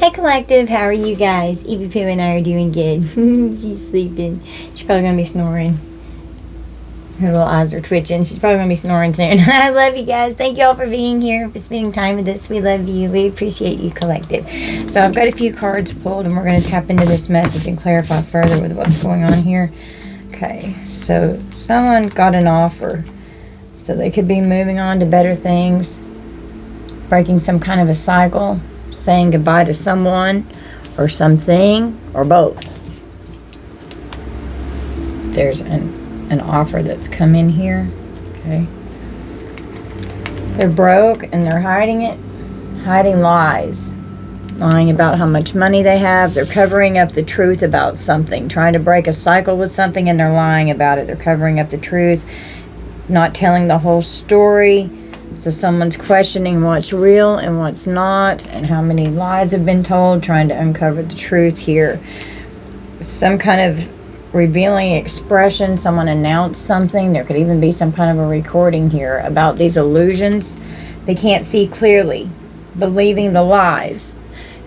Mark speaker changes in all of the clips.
Speaker 1: Hi Collective, how are you guys? Evie Pooh and I are doing good. She's sleeping. She's probably going to be snoring. Her little eyes are twitching. She's probably going to be snoring soon. I love you guys. Thank you all for being here, for spending time with us. We love you. We appreciate you, Collective. So I've got a few cards pulled and we're going to tap into this message and clarify further with what's going on here. Okay, so someone got an offer. So they could be moving on to better things, breaking some kind of a cycle, saying goodbye to someone or something or both. There's an offer that's come in here. Okay. They're broke and they're hiding it, hiding lies, lying about how much money they have. They're covering up the truth about something, trying to break a cycle with something, and they're lying about it. They're covering up the truth, not telling the whole story. So someone's questioning what's real and what's not, and how many lies have been told, trying to uncover the truth here. Some kind of revealing expression, someone announced something. There could even be some kind of a recording here about these illusions. They can't see clearly, believing the lies.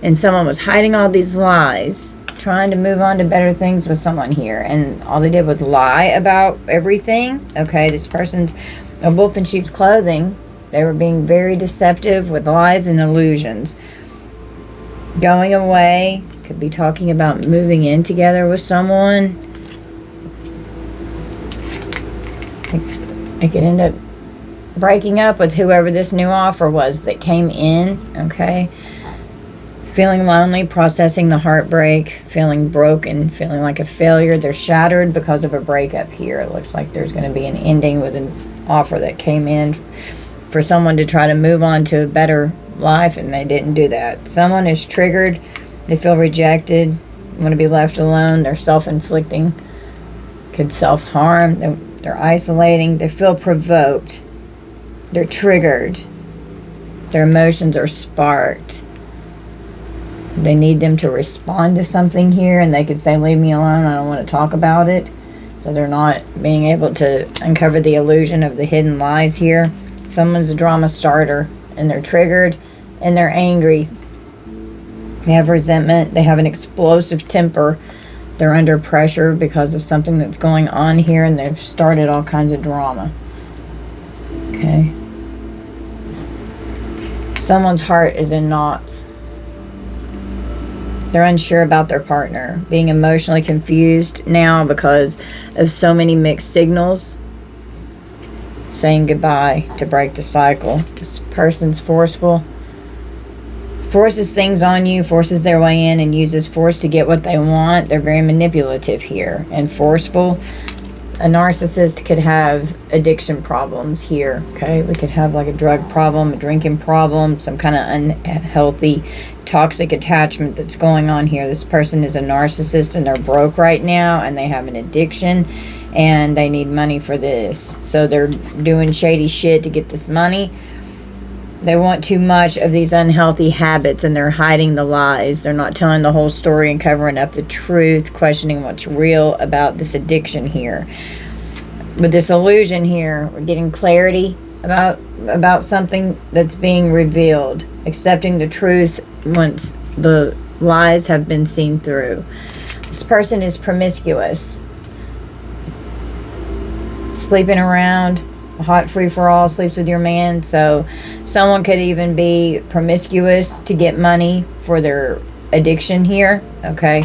Speaker 1: And someone was hiding all these lies, trying to move on to better things with someone here. And all they did was lie about everything. Okay, this person's a wolf in sheep's clothing. They were being very deceptive with lies and illusions. Going away, could be talking about moving in together with someone. They could end up breaking up with whoever this new offer was that came in, okay? Feeling lonely, processing the heartbreak, feeling broken, feeling like a failure. They're shattered because of a breakup here. It looks like there's going to be an ending with an offer that came in for someone to try to move on to a better life, and they didn't do that. Someone is triggered. They feel rejected, want to be left alone. They're self-inflicting, could self-harm. They're isolating. They feel provoked. They're triggered. Their emotions are sparked. They need them to respond to something here, and they could say, leave me alone, I don't want to talk about it. So they're not being able to uncover the illusion of the hidden lies here. Someone's a drama starter, and they're triggered, and they're angry. They have resentment. They have an explosive temper. They're under pressure because of something that's going on here, and they've started all kinds of drama. Okay. Someone's heart is in knots. They're unsure about their partner, being emotionally confused now because of so many mixed signals. Saying goodbye to break the cycle. This person's forceful. Forces things on you, forces their way in, and uses force to get what they want. They're very manipulative here and forceful. A narcissist could have addiction problems here, okay? We could have like a drug problem, a drinking problem, some kind of unhealthy, toxic attachment that's going on here. This person is a narcissist and they're broke right now, and they have an addiction, and they need money for this. So they're doing shady shit to get this money. They want too much of these unhealthy habits, and they're hiding the lies. They're not telling the whole story and covering up the truth, questioning what's real about this addiction here. With this illusion here, we're getting clarity about something that's being revealed, accepting the truth once the lies have been seen through. This person is promiscuous, sleeping around, hot free-for-all, sleeps with your man. So someone could even be promiscuous to get money for their addiction here, okay?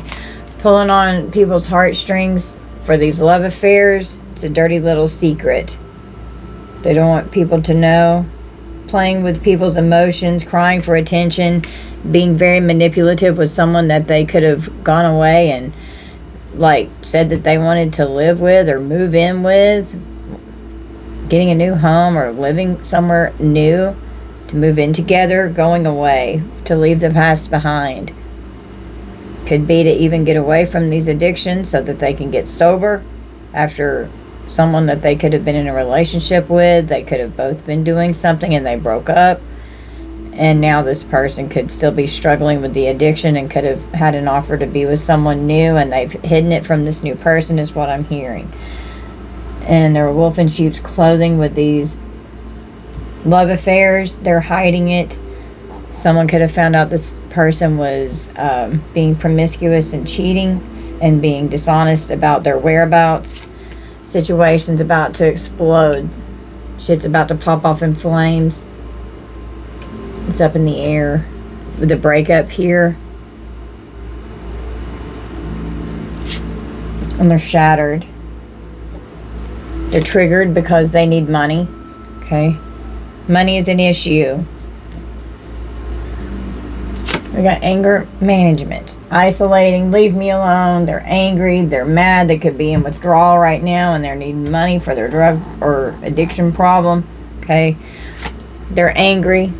Speaker 1: Pulling on people's heartstrings for these love affairs. It's a dirty little secret. They don't want people to know. Playing with people's emotions, crying for attention, being very manipulative with someone that they could have gone away and like said that they wanted to live with or move in with, getting a new home or living somewhere new, to move in together, going away, to leave the past behind. Could be to even get away from these addictions so that they can get sober after someone that they could have been in a relationship with. They could have both been doing something and they broke up. And now this person could still be struggling with the addiction and could have had an offer to be with someone new, and they've hidden it from this new person, is what I'm hearing. And they're a wolf in sheep's clothing with these love affairs. They're hiding it. Someone could have found out this person was being promiscuous and cheating and being dishonest about their whereabouts. Situation's about to explode. Shit's about to pop off in flames. It's up in the air. With the breakup here. And they're shattered. They're triggered because they need money. Okay? Money is an issue. We got anger management. Isolating, leave me alone. They're angry, they're mad, they could be in withdrawal right now and they're needing money for their drug or addiction problem. Okay? They're angry.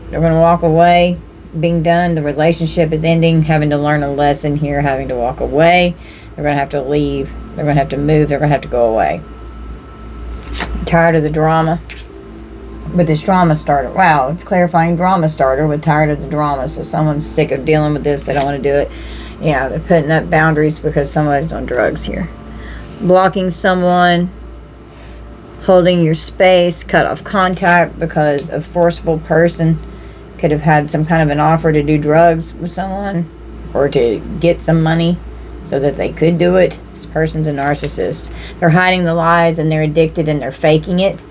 Speaker 1: They're going to walk away. Being done. The relationship is ending. Having to learn a lesson here. Having to walk away. They're going to have to leave. They're going to have to move. They're going to have to go away. Tired of the drama. With this drama starter. Wow, it's clarifying drama starter with tired of the drama. So someone's sick of dealing with this. They don't want to do it. Yeah, they're putting up boundaries because somebody's on drugs here. Blocking someone. Holding your space. Cut off contact because a forceful person could have had some kind of an offer to do drugs with someone. Or to get some money so that they could do it. This person's a narcissist. They're hiding the lies and they're addicted and they're faking it.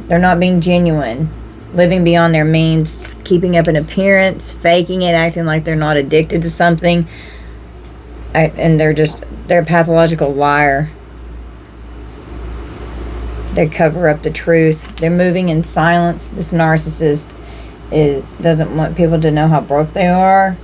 Speaker 1: They're not being genuine, living beyond their means, keeping up an appearance, faking it, acting like they're not addicted to something. And they're a pathological liar. They cover up the truth. They're moving in silence. This narcissist doesn't want people to know how broke they are.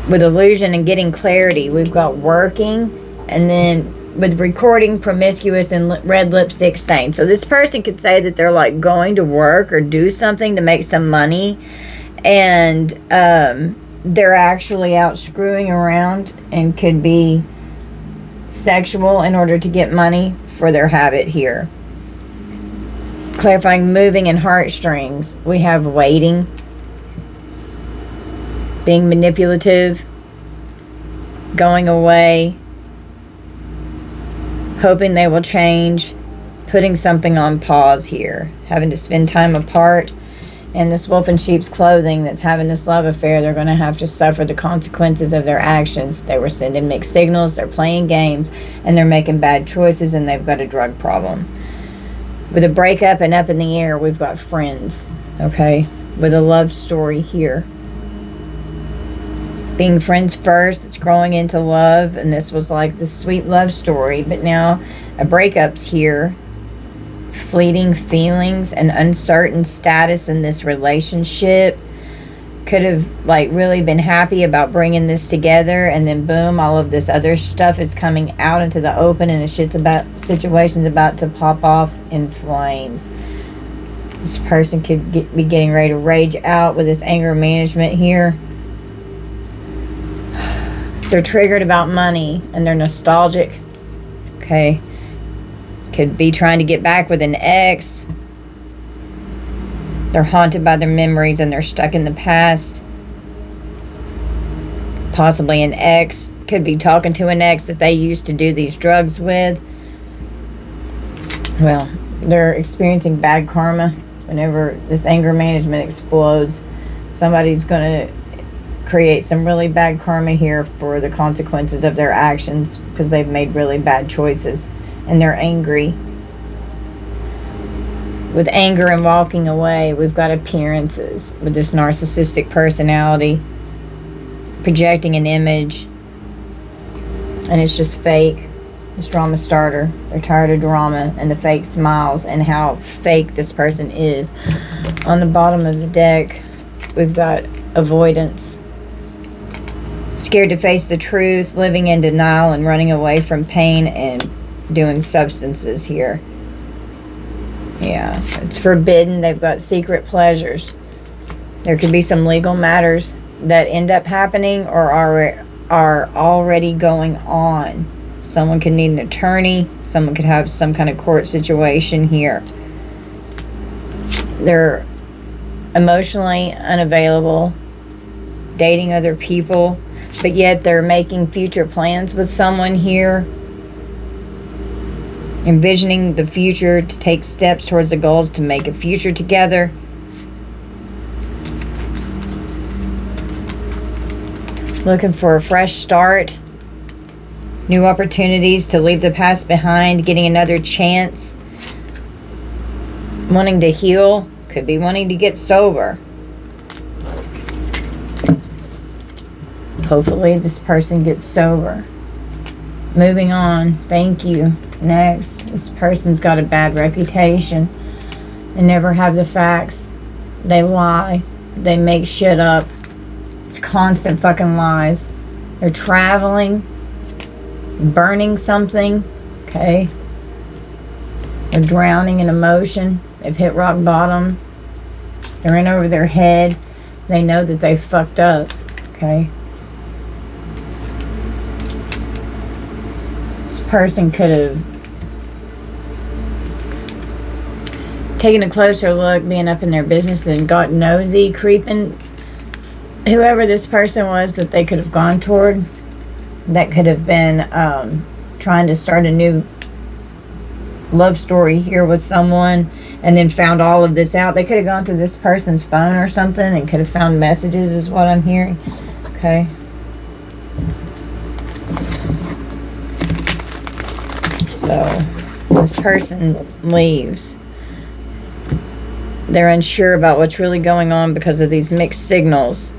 Speaker 1: With illusion and getting clarity, we've got working, and then with recording, promiscuous, and red lipstick stain. So this person could say that they're like going to work or do something to make some money, and they're actually out screwing around and could be sexual in order to get money for their habit here. Clarifying moving and heartstrings. We have waiting, being manipulative, going away, hoping they will change, putting something on pause here, having to spend time apart. And this wolf in sheep's clothing that's having this love affair, they're going to have to suffer the consequences of their actions. They were sending mixed signals, they're playing games, and they're making bad choices, and they've got a drug problem. With a breakup and up in the air, we've got friends, okay? With a love story here. Being friends first, it's growing into love, and this was like the sweet love story, but now a breakup's here. Fleeting feelings and uncertain status in this relationship. Could have like really been happy about bringing this together, and then boom, all of this other stuff is coming out into the open, and situation's about to pop off in flames. This person could be getting ready to rage out with this anger management here. They're triggered about money and they're nostalgic. Okay. Could be trying to get back with an ex. They're haunted by their memories and they're stuck in the past. Possibly an ex. Could be talking to an ex that they used to do these drugs with. Well, they're experiencing bad karma. Whenever this anger management explodes, somebody's going to create some really bad karma here for the consequences of their actions because they've made really bad choices and they're angry. With anger and walking away, we've got appearances with this narcissistic personality projecting an image, and it's just fake. This drama starter, they're tired of drama and the fake smiles and how fake this person is. On the bottom of the deck, we've got avoidance. Scared to face the truth, living in denial and running away from pain and doing substances here. Yeah, it's forbidden. They've got secret pleasures. There could be some legal matters that end up happening or are already going on. Someone could need an attorney. Someone could have some kind of court situation here. They're emotionally unavailable, dating other people, but yet they're making future plans with someone here. Envisioning the future to take steps towards the goals to make a future together. Looking for a fresh start. New opportunities to leave the past behind. Getting another chance. Wanting to heal. Could be wanting to get sober. Hopefully this person gets sober. Moving on. Thank you. Next. This person's got a bad reputation. They never have the facts. They lie. They make shit up. It's constant fucking lies. They're traveling. Burning something. Okay. They're drowning in emotion. They've hit rock bottom. They're in over their head. They know that they fucked up. Okay. This person could have taken a closer look, being up in their business, and got nosy, creeping. Whoever this person was that they could have gone toward, that could have been trying to start a new love story here with someone, and then found all of this out. They could have gone to this person's phone or something and could have found messages, is what I'm hearing. Okay. So this person leaves. They're unsure about what's really going on because of these mixed signals.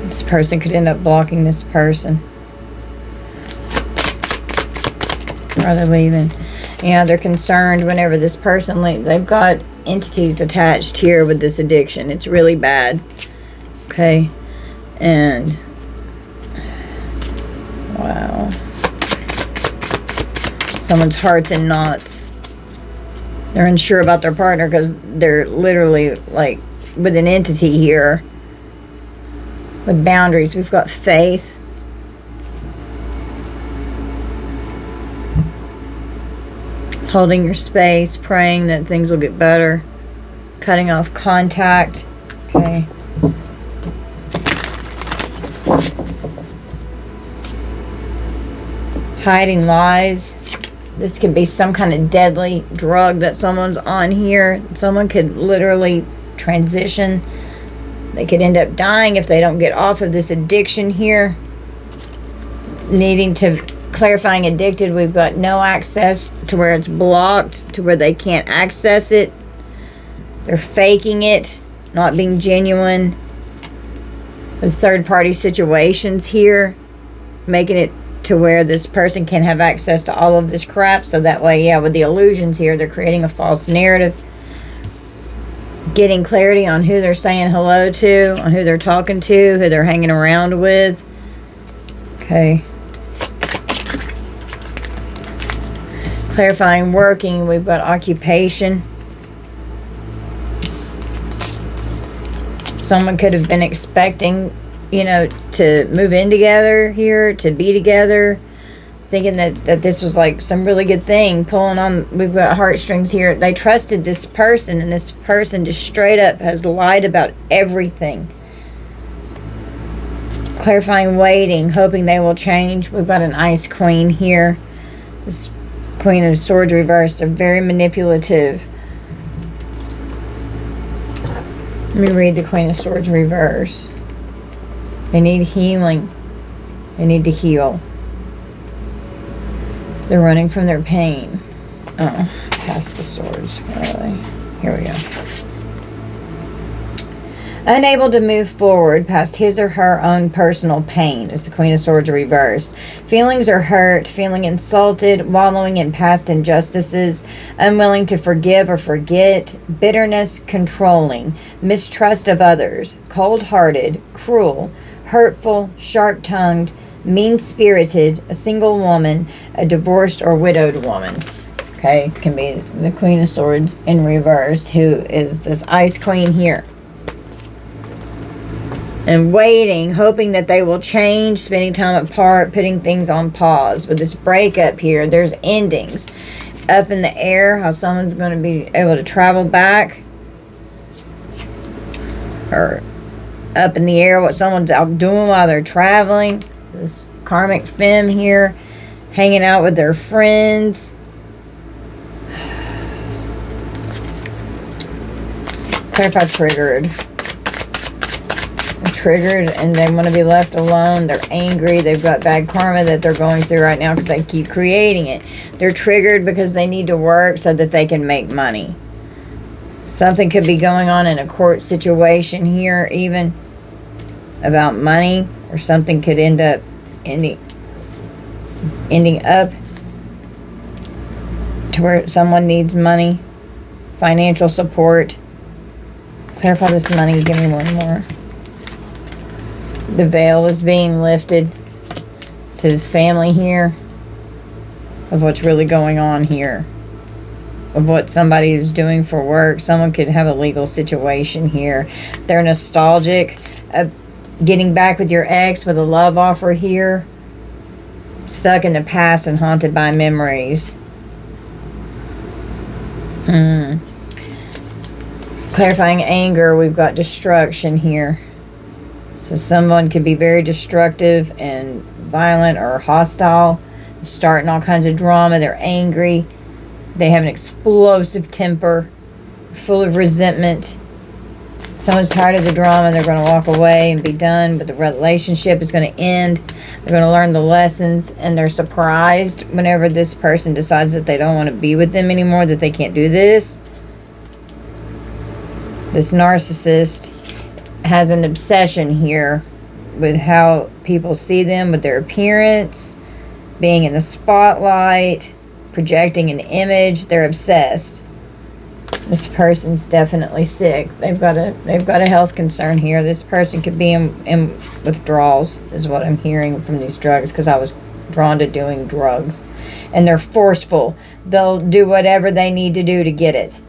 Speaker 1: This person could end up blocking this person. Or they're leaving. Yeah, they're concerned whenever this person leaves. They've got entities attached here with this addiction. It's really bad. Okay. And wow. Someone's heart's in knots. They're unsure about their partner because they're literally like with an entity here. With boundaries. We've got faith. Holding your space. Praying that things will get better. Cutting off contact. Okay. Hiding lies. This could be some kind of deadly drug that someone's on here. Someone could literally transition. They could end up dying if they don't get off of this addiction here. Needing to, clarifying addicted, we've got no access to where it's blocked, to where they can't access it. They're faking it, not being genuine. With third-party situations here, making it to where this person can have access to all of this crap. So that way, yeah, with the illusions here, they're creating a false narrative. Getting clarity on who they're saying hello to, on who they're talking to, who they're hanging around with. Okay. Clarifying working, we've got occupation. Someone could have been expecting, you know, to move in together here, to be together, thinking that this was like some really good thing, pulling on, we've got heartstrings here. They trusted this person, and this person just straight up has lied about everything. Clarifying waiting, hoping they will change. We've got an Ice Queen here. This Queen of Swords reversed. They're very manipulative. Let me read the Queen of Swords reverse. They need healing. They need to heal. They're running from their pain. Oh, past the swords. Really. Here we go. Unable to move forward past his or her own personal pain is the Queen of Swords reversed. Feelings are hurt, feeling insulted, wallowing in past injustices, unwilling to forgive or forget, bitterness, controlling, mistrust of others, cold-hearted, cruel, hurtful, sharp-tongued, mean-spirited, a single woman, a divorced or widowed woman. Okay, can be the Queen of Swords in reverse, who is this Ice Queen here. And waiting, hoping that they will change, spending time apart, putting things on pause. With this breakup here, there's endings. It's up in the air how someone's going to be able to travel back. Or up in the air what someone's out doing while they're traveling. This karmic femme here, hanging out with their friends. Clarify triggered. triggered and they want to be left alone. They're angry. They've got bad karma that they're going through right now because they keep creating it. They're triggered because they need to work so that they can make money. Something could be going on in a court situation here, even about money, or something could end up ending up to where someone needs money, financial support. Clarify this money. Give me one more. The veil is being lifted to this family here of what's really going on here, of what somebody is doing for work. Someone could have a legal situation here. They're nostalgic of getting back with your ex with a love offer here. Stuck in the past and haunted by memories. Clarifying anger, we've got destruction here. So someone could be very destructive and violent or hostile, starting all kinds of drama. They're angry. They have an explosive temper, full of resentment. Someone's tired of the drama. They're going to walk away and be done, but the relationship is going to end. They're going to learn the lessons, and they're surprised whenever this person decides that they don't want to be with them anymore, that they can't do this. This narcissist has an obsession here with how people see them, with their appearance, being in the spotlight, projecting an image. They're obsessed. This person's definitely sick. They've got a health concern here. This person could be in withdrawals, is what I'm hearing from these drugs, because I was drawn to doing drugs. And they're forceful. They'll do whatever they need to do to get it.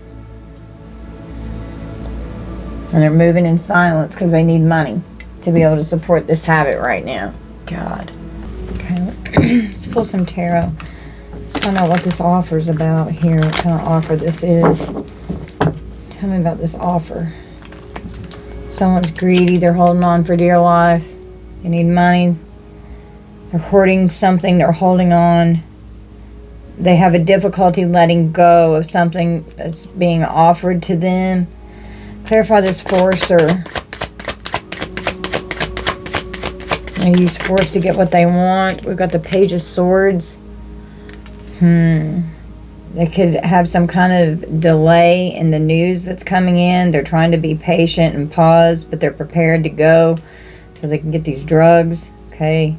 Speaker 1: And they're moving in silence because they need money to be able to support this habit right now. God. Okay, let's pull some tarot. Let's find out what this offer is about here. What kind of offer this is. Tell me about this offer. Someone's greedy. They're holding on for dear life. They need money. They're hoarding something. They're holding on. They have a difficulty letting go of something that's being offered to them. Clarify this forcer. They use force to get what they want. We've got the Page of Swords. They could have some kind of delay in the news that's coming in. They're trying to be patient and pause, but they're prepared to go so they can get these drugs. Okay.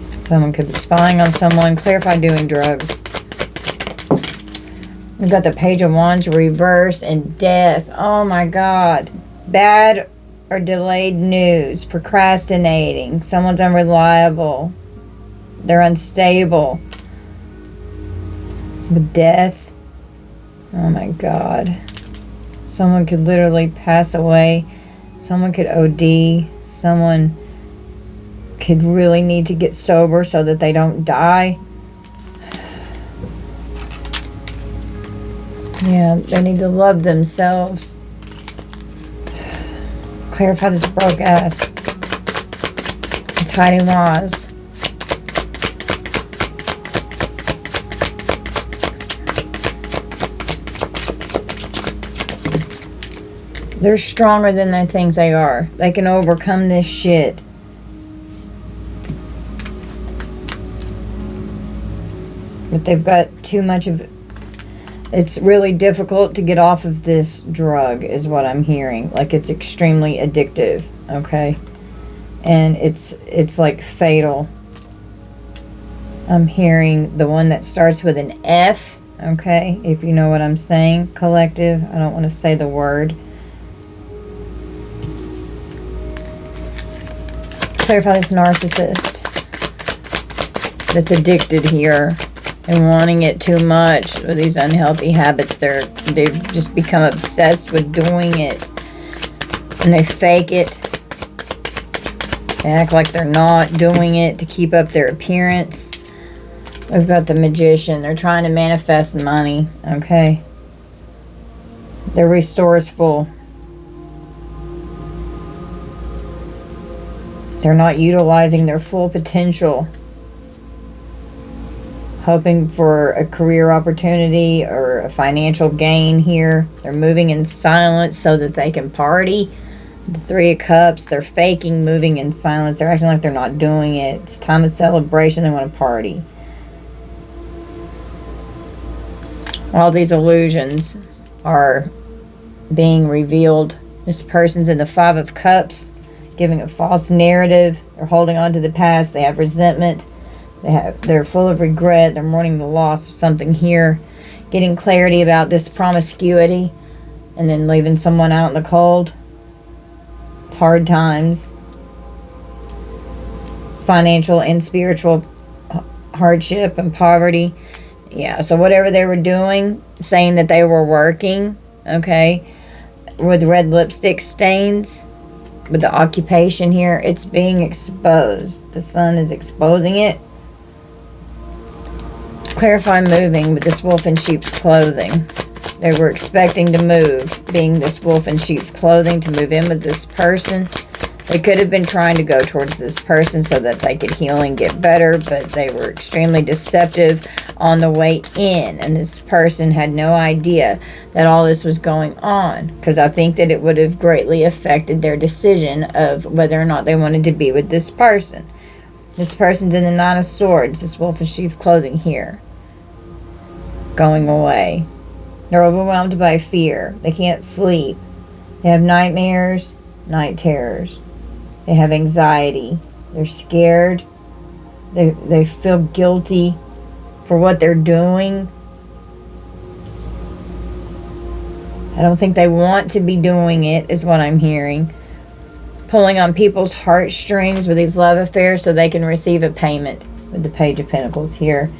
Speaker 1: Someone could be spying on someone. Clarify doing drugs. We've got the Page of Wands reverse and death. Oh my God. Bad or delayed news. Procrastinating. Someone's unreliable. They're unstable. With death. Oh my God. Someone could literally pass away. Someone could OD. Someone could really need to get sober so that they don't die. Yeah, they need to love themselves. Clarify this broke ass. It's hiding laws. They're stronger than they think they are. They can overcome this shit. But they've got too much of it. It's really difficult to get off of this drug, is what I'm hearing. Like, it's extremely addictive, okay? And it's like fatal. I'm hearing the one that starts with an F, okay? If you know what I'm saying, collective. I don't want to say the word. Clarify this narcissist that's addicted here and wanting it too much with these unhealthy habits. They've just become obsessed with doing it, and they fake it. They act like they're not doing it to keep up their appearance. We've got the Magician. They're trying to manifest money, okay? They're resourceful. They're not utilizing their full potential. hoping for a career opportunity or a financial gain here. They're moving in silence so that they can party. The Three of Cups, they're faking moving in silence. They're acting like they're not doing it. It's time of celebration. They want to party. All these illusions are being revealed. This person's in the Five of Cups, giving a false narrative. They're holding on to the past. They have resentment. They're full of regret. They're mourning the loss of something here. Getting clarity about this promiscuity and then leaving someone out in the cold. It's hard times. Financial and spiritual hardship and poverty. Yeah, so whatever they were doing, saying that they were working, okay, with red lipstick stains, with the occupation here, it's being exposed. The sun is exposing it. Clarify moving with this wolf in sheep's clothing. They were expecting to move, being this wolf in sheep's clothing, to move in with this person. They could have been trying to go towards this person so that they could heal and get better, but they were extremely deceptive on the way in, and this person had no idea that all this was going on, because I think that it would have greatly affected their decision of whether or not they wanted to be with this person. This person's in the Nine of Swords, this wolf in sheep's clothing here, going away. They're overwhelmed by fear. They can't sleep. They have nightmares, night terrors. They have anxiety. They're scared. They feel guilty for what they're doing. I don't think they want to be doing it, is what I'm hearing. Pulling on people's heartstrings with these love affairs so they can receive a payment with the Page of Pentacles here.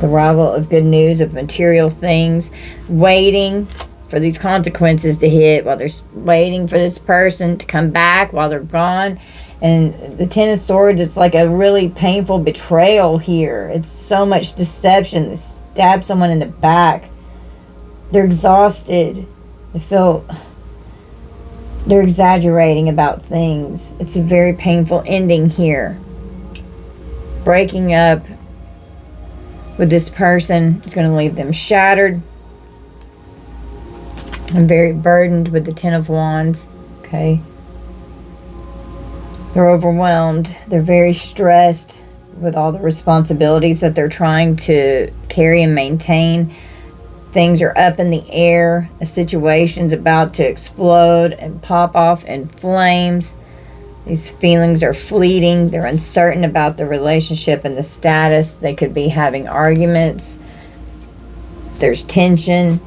Speaker 1: The arrival of good news, of material things. Waiting for these consequences to hit, while they're waiting for this person to come back while they're gone. And the Ten of Swords, it's like a really painful betrayal here. It's so much deception. They stab someone in the back. They're exhausted. They're exaggerating about things. It's a very painful ending here. Breaking up with this person is going to leave them shattered. I'm very burdened with the Ten of Wands. Okay. They're overwhelmed. They're very stressed with all the responsibilities that they're trying to carry and maintain. Things are up in the air. The situation's about to explode and pop off in flames. These feelings are fleeting. They're uncertain about the relationship and the status. They could be having arguments. There's tension.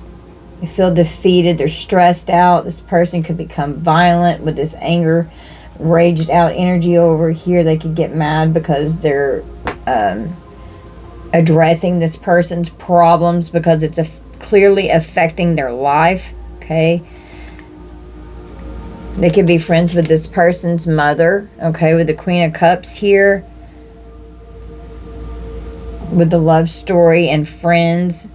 Speaker 1: They feel defeated. They're stressed out. This person could become violent with this anger, raged out energy over here. They could get mad because they're addressing this person's problems because it's clearly affecting their life. Okay. They could be friends with this person's mother. Okay. With the Queen of Cups here. With the love story and friends.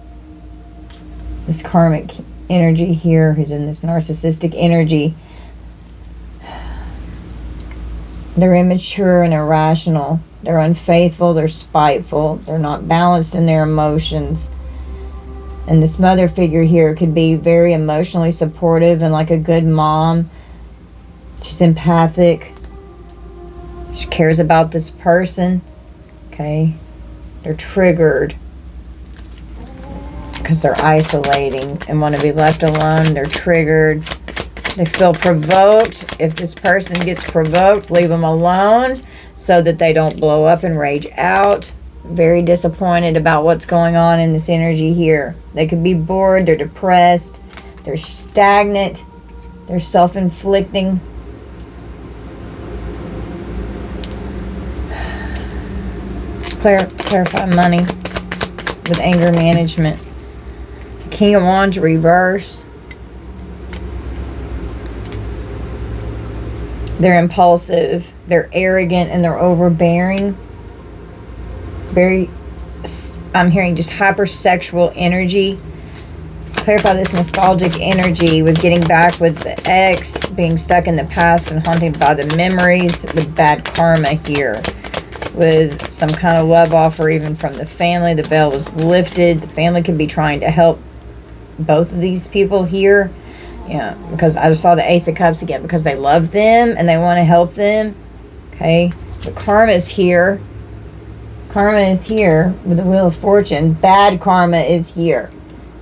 Speaker 1: This karmic energy here, who's in this narcissistic energy. They're immature and irrational. They're unfaithful. They're spiteful. They're not balanced in their emotions. And this mother figure here could be very emotionally supportive and like a good mom. She's empathic. She cares about this person. Okay. They're triggered because they're isolating and want to be left alone. They're triggered. They feel provoked. If this person gets provoked, leave them alone so that they don't blow up and rage out. Very disappointed about what's going on in this energy here. They could be bored. They're depressed. They're stagnant. They're self-inflicting. Clarify money with anger management. King of Wands reverse. They're impulsive. They're arrogant and they're overbearing. I'm hearing just hypersexual energy. Clarify this nostalgic energy with getting back with the ex, being stuck in the past and haunted by the memories with bad karma here. with some kind of love offer even from the family. The veil was lifted. The family could be trying to help both of these people here. Yeah, because I just saw the Ace of Cups again, because they love them and they want to help them. Okay, the karma is here. Karma is here with the Wheel of Fortune. Bad karma is here.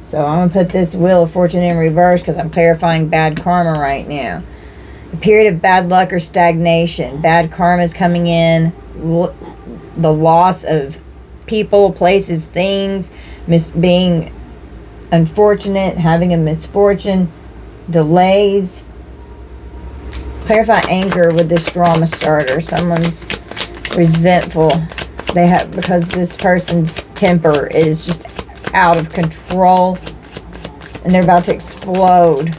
Speaker 1: So I'm going to put this Wheel of Fortune in reverse because I'm clarifying bad karma right now. A period of bad luck or stagnation. Bad karma is coming in. The loss of people, places, things. Being unfortunate. Having a misfortune. Delays. Clarify anger with this drama starter. Someone's resentful. They have, because this person's temper is just out of control and they're about to explode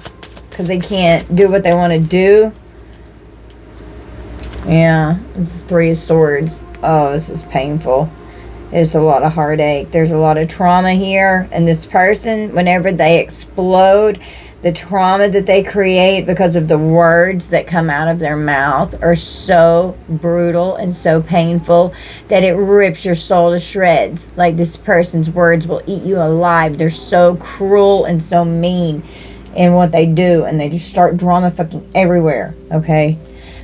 Speaker 1: because they can't do what they want to do. Yeah, it's the Three of Swords. Oh, this is painful. It's a lot of heartache. There's a lot of trauma here, and this person, whenever they explode, the trauma that they create because of the words that come out of their mouth are so brutal and so painful that it rips your soul to shreds. Like, this person's words will eat you alive. They're so cruel and so mean in what they do, and they just start drama fucking everywhere. Okay,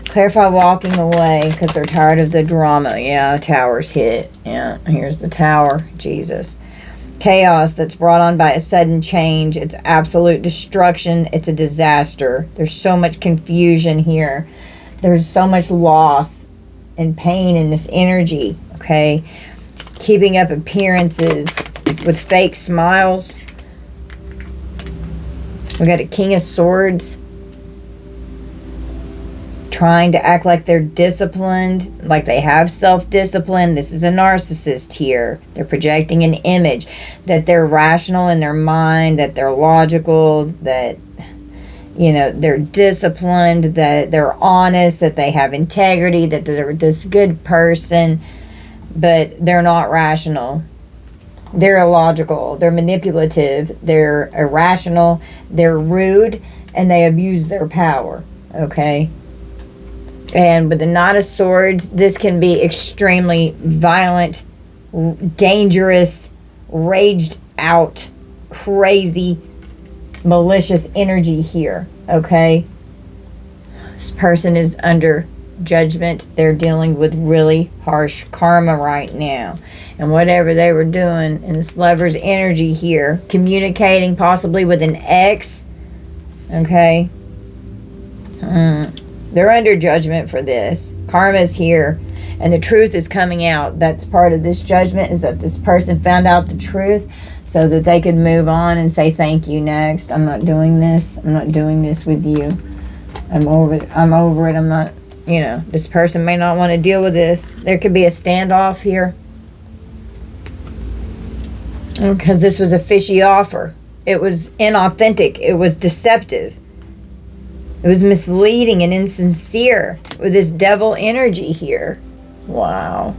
Speaker 1: clarify walking away because they're tired of the drama. Yeah, tower's hit. Yeah, here's the tower. Jesus. Chaos that's brought on by a sudden change. It's absolute destruction. It's a disaster. There's so much confusion here. There's so much loss and pain in this energy. Okay, keeping up appearances with fake smiles. We got a King of Swords. Trying to act like they're disciplined, like they have self-discipline. This is a narcissist here. They're projecting an image that they're rational in their mind, that they're logical, that, you know, they're disciplined, that they're honest, that they have integrity, that they're this good person, but they're not rational. They're illogical. They're manipulative. They're irrational. They're rude, and they abuse their power. Okay? And with the Knight of Swords, this can be extremely violent, dangerous, raged out, crazy, malicious energy here. Okay? This person is under judgment. They're dealing with really harsh karma right now. And whatever they were doing in this Lover's energy here, communicating possibly with an ex. Okay? They're under judgment for this. Karma is here, and the truth is coming out. That's part of this judgment, is that this person found out the truth so that they could move on and say thank you next. I'm not doing this. I'm not doing this with you. I'm over it. I'm not, you know, this person may not want to deal with this. There could be a standoff here. Because this was a fishy offer. It was inauthentic. It was deceptive. It was misleading and insincere with this devil energy here. Wow.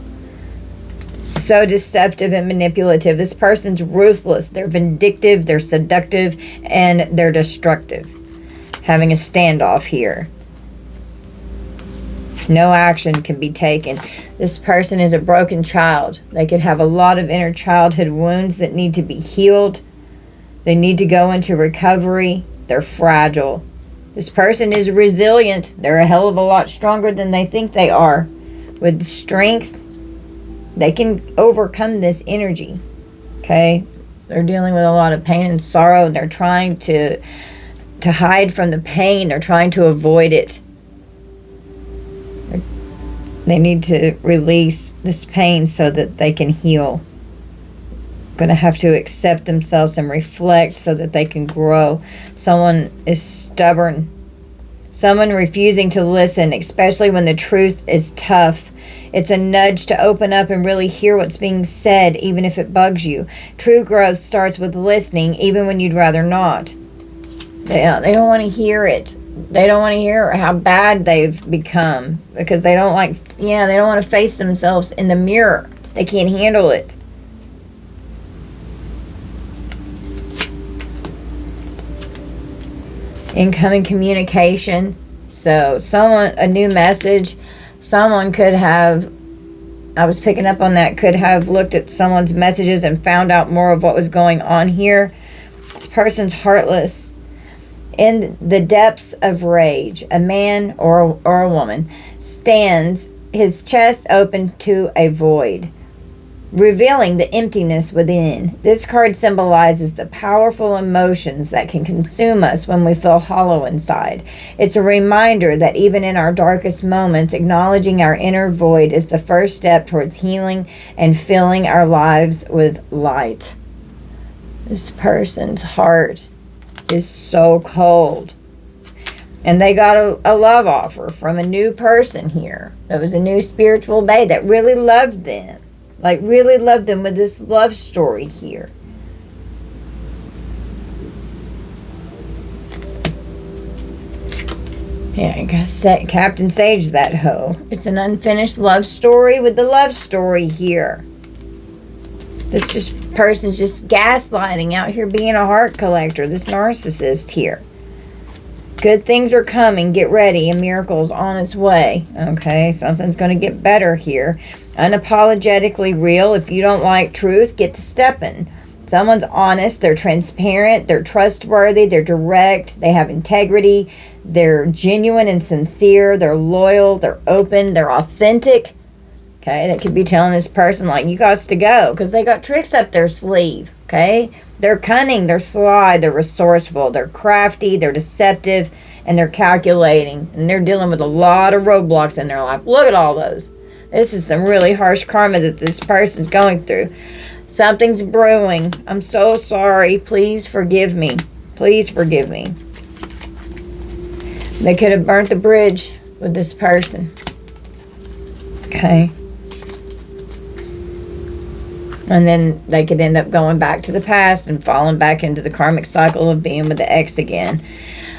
Speaker 1: So deceptive and manipulative. This person's ruthless. They're vindictive. They're seductive. And they're destructive. Having a standoff here. No action can be taken. This person is a broken child. They could have a lot of inner childhood wounds that need to be healed. They need to go into recovery. They're fragile. This person is resilient. They're a hell of a lot stronger than they think they are. With strength, they can overcome this energy. Okay? They're dealing with a lot of pain and sorrow. And they're trying to hide from the pain. They're trying to avoid it. They need to release this pain so that they can heal. Going to have to accept themselves and reflect so that they can grow. Someone is stubborn. Someone refusing to listen, especially when the truth is tough. It's a nudge to open up and really hear what's being said, even if it bugs you. True growth starts with listening, even when you'd rather not. They don't want to hear it. They don't want to hear how bad they've become because they don't they don't want to face themselves in the mirror. They can't handle it. Incoming communication. So a new message. Someone could have I was picking up on that, could have looked at someone's messages and found out more of what was going on here. This person's heartless. In the depths of rage, a man or a woman stands, his chest open to a void, revealing the emptiness within. This card symbolizes the powerful emotions that can consume us when we feel hollow inside. It's a reminder that even in our darkest moments, acknowledging our inner void is the first step towards healing and filling our lives with light. This person's heart is so cold. And they got a love offer from a new person here. It was a new spiritual bae that really loved them. Like, really loved them with this love story here. Yeah, I guess Captain Sage, that hoe. It's an unfinished love story with the love story here. This person's just gaslighting out here, being a heart collector. This narcissist here. Good things are coming. Get ready. A miracle's on its way. Okay, something's going to get better here. Unapologetically real. If you don't like truth, get to stepping. Someone's honest. They're transparent. They're trustworthy. They're direct. They have integrity. They're genuine and sincere. They're loyal. They're open. They're authentic. Okay, that could be telling this person, like, you got to go, because they got tricks up their sleeve. Okay, they're cunning, they're sly, they're resourceful, they're crafty, they're deceptive, and they're calculating, and they're dealing with a lot of roadblocks in their life. Look at all those. This is some really harsh karma that this person's going through. Something's brewing. I'm so sorry. Please forgive me. Please forgive me. They could have burnt the bridge with this person. Okay. And then they could end up going back to the past and falling back into the karmic cycle of being with the ex again.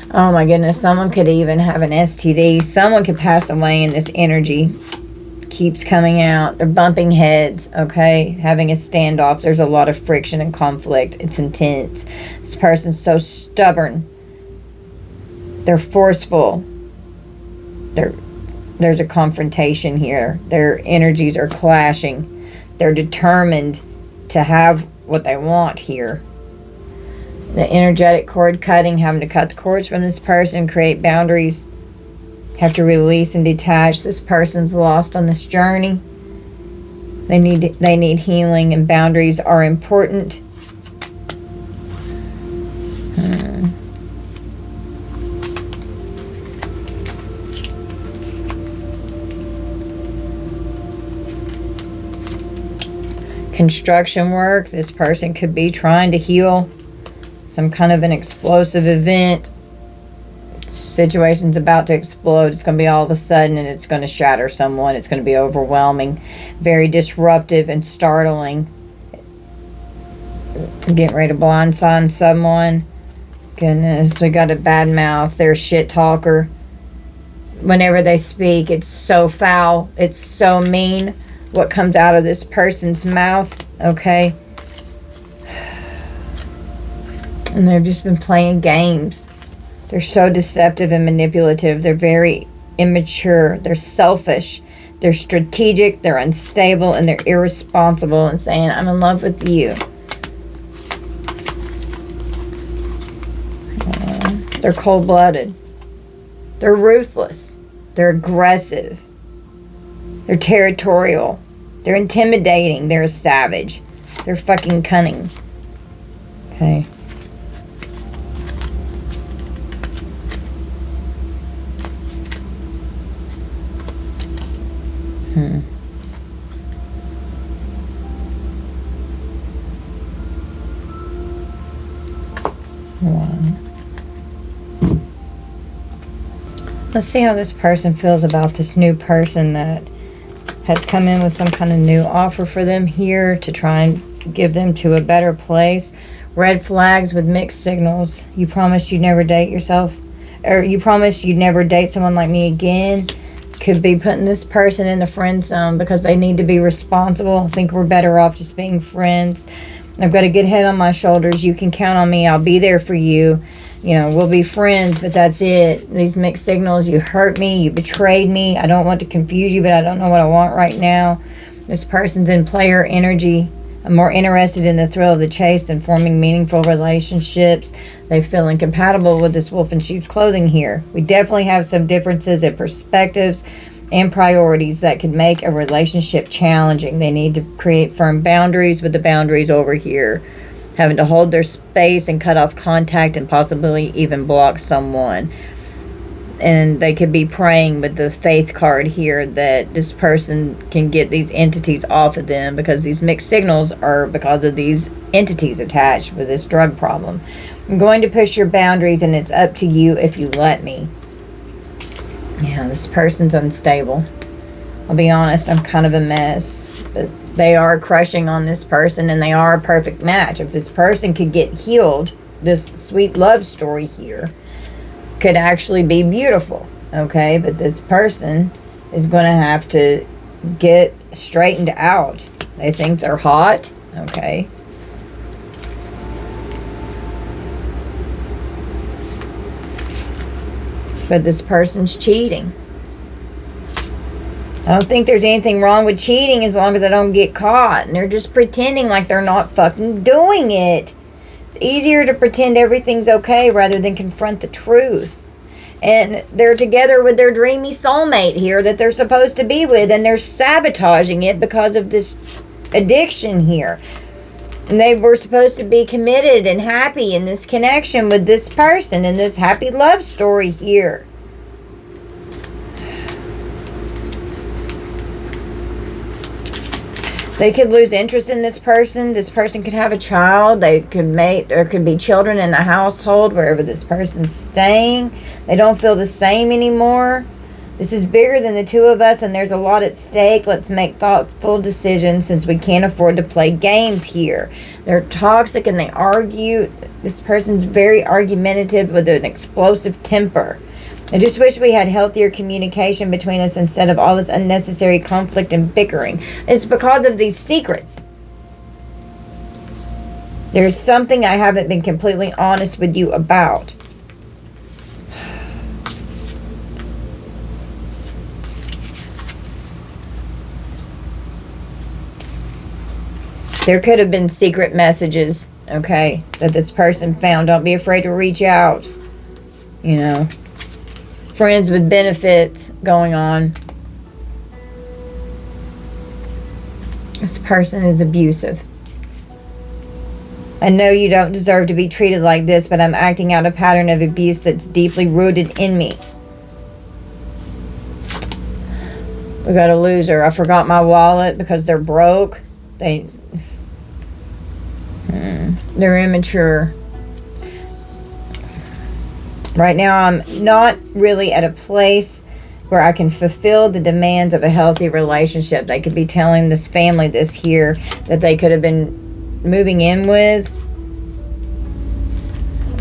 Speaker 1: Oh my goodness. Someone could even have an STD. Someone could pass away, and this energy keeps coming out. They're bumping heads, okay? Having a standoff. There's a lot of friction and conflict. It's intense. This person's so stubborn. They're forceful. There's a confrontation here. Their energies are clashing. They're determined to have what they want here. The energetic cord cutting, having to cut the cords from this person, create boundaries, have to release and detach. This person's lost on this journey. They need healing, and boundaries are important. Construction work. This person could be trying to heal some kind of an explosive event. Situation's about to explode. It's going to be all of a sudden, and it's going to shatter someone. It's going to be overwhelming, very disruptive and startling. Getting ready to blindside someone. Goodness, they got a bad mouth. They're a shit talker. Whenever they speak, it's so foul. It's so mean. What comes out of this person's mouth, okay? And they've just been playing games. They're so deceptive and manipulative. They're very immature. They're selfish. They're strategic. They're unstable. And they're irresponsible and saying, I'm in love with you. They're cold-blooded. They're ruthless. They're aggressive. They're territorial. They're intimidating. They're a savage. They're fucking cunning. Okay. Let's see how this person feels about this new person that has come in with some kind of new offer for them here to try and give them to a better place. Red flags with mixed signals. You promised you'd never date yourself, or you promised you'd never date someone like me again. Could be putting this person in the friend zone because they need to be responsible. I think we're better off just being friends. I've got a good head on my shoulders. You can count on me. I'll be there for you. You know, we'll be friends, but that's it. These mixed signals, you hurt me, you betrayed me. I don't want to confuse you, but I don't know what I want right now. This person's in player energy, more interested in the thrill of the chase than forming meaningful relationships. They feel incompatible with this wolf in sheep's clothing here. We definitely have some differences in perspectives and priorities that could make a relationship challenging. They need to create firm boundaries, with the boundaries over here having to hold their space and cut off contact and possibly even block someone. And they could be praying with the faith card here that this person can get these entities off of them, because these mixed signals are because of these entities attached with this drug problem. I'm going to push your boundaries, and it's up to you if you let me. Yeah, this person's unstable. I'll be honest, I'm kind of a mess. But they are crushing on this person, and they are a perfect match. If this person could get healed, this sweet love story here could actually be beautiful. Okay, but this person is going to have to get straightened out. They think they're hot. Okay. But this person's cheating. I don't think there's anything wrong with cheating as long as I don't get caught. And they're just pretending like they're not fucking doing it. It's easier to pretend everything's okay rather than confront the truth. And they're together with their dreamy soulmate here that they're supposed to be with, and they're sabotaging it because of this addiction here. And they were supposed to be committed and happy in this connection with this person in this happy love story here. They could lose interest in this person. This person could have a child. They could mate. There could be children in the household wherever this person's staying. They don't feel the same anymore. This is bigger than the two of us, and there's a lot at stake. Let's make thoughtful decisions since we can't afford to play games here. They're toxic and they argue. This person's very argumentative with an explosive temper. I just wish we had healthier communication between us instead of all this unnecessary conflict and bickering. It's because of these secrets. There's something I haven't been completely honest with you about. There could have been secret messages, okay, that this person found. Don't be afraid to reach out. You know. Friends with benefits going on. This person is abusive. I know you don't deserve to be treated like this, but I'm acting out a pattern of abuse that's deeply rooted in me. We got a loser. I forgot my wallet because they're broke. They're immature. Right now, I'm not really at a place where I can fulfill the demands of a healthy relationship. They could be telling this family this here that they could have been moving in with.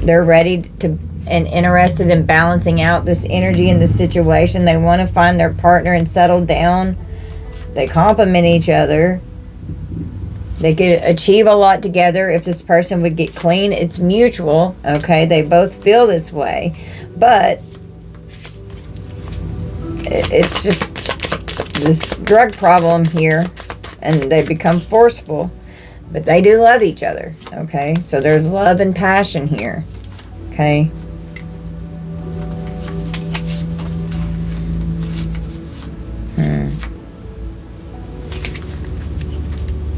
Speaker 1: They're ready to and interested in balancing out this energy in this situation. They want to find their partner and settle down. They complement each other. They could achieve a lot together if this person would get clean. It's mutual, okay? They both feel this way. But it's just this drug problem here, and they become forceful. But they do love each other, okay? So there's love and passion here, okay?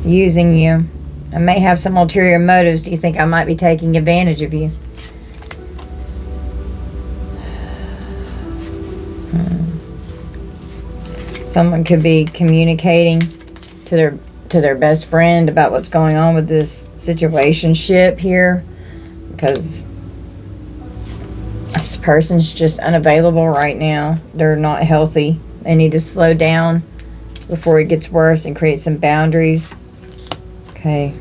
Speaker 1: Using you. I may have some ulterior motives. Do you think I might be taking advantage of you? Someone could be communicating to their best friend about what's going on with this situationship here, because this person's just unavailable right now. They're not healthy. They need to slow down before it gets worse and create some boundaries. Okay.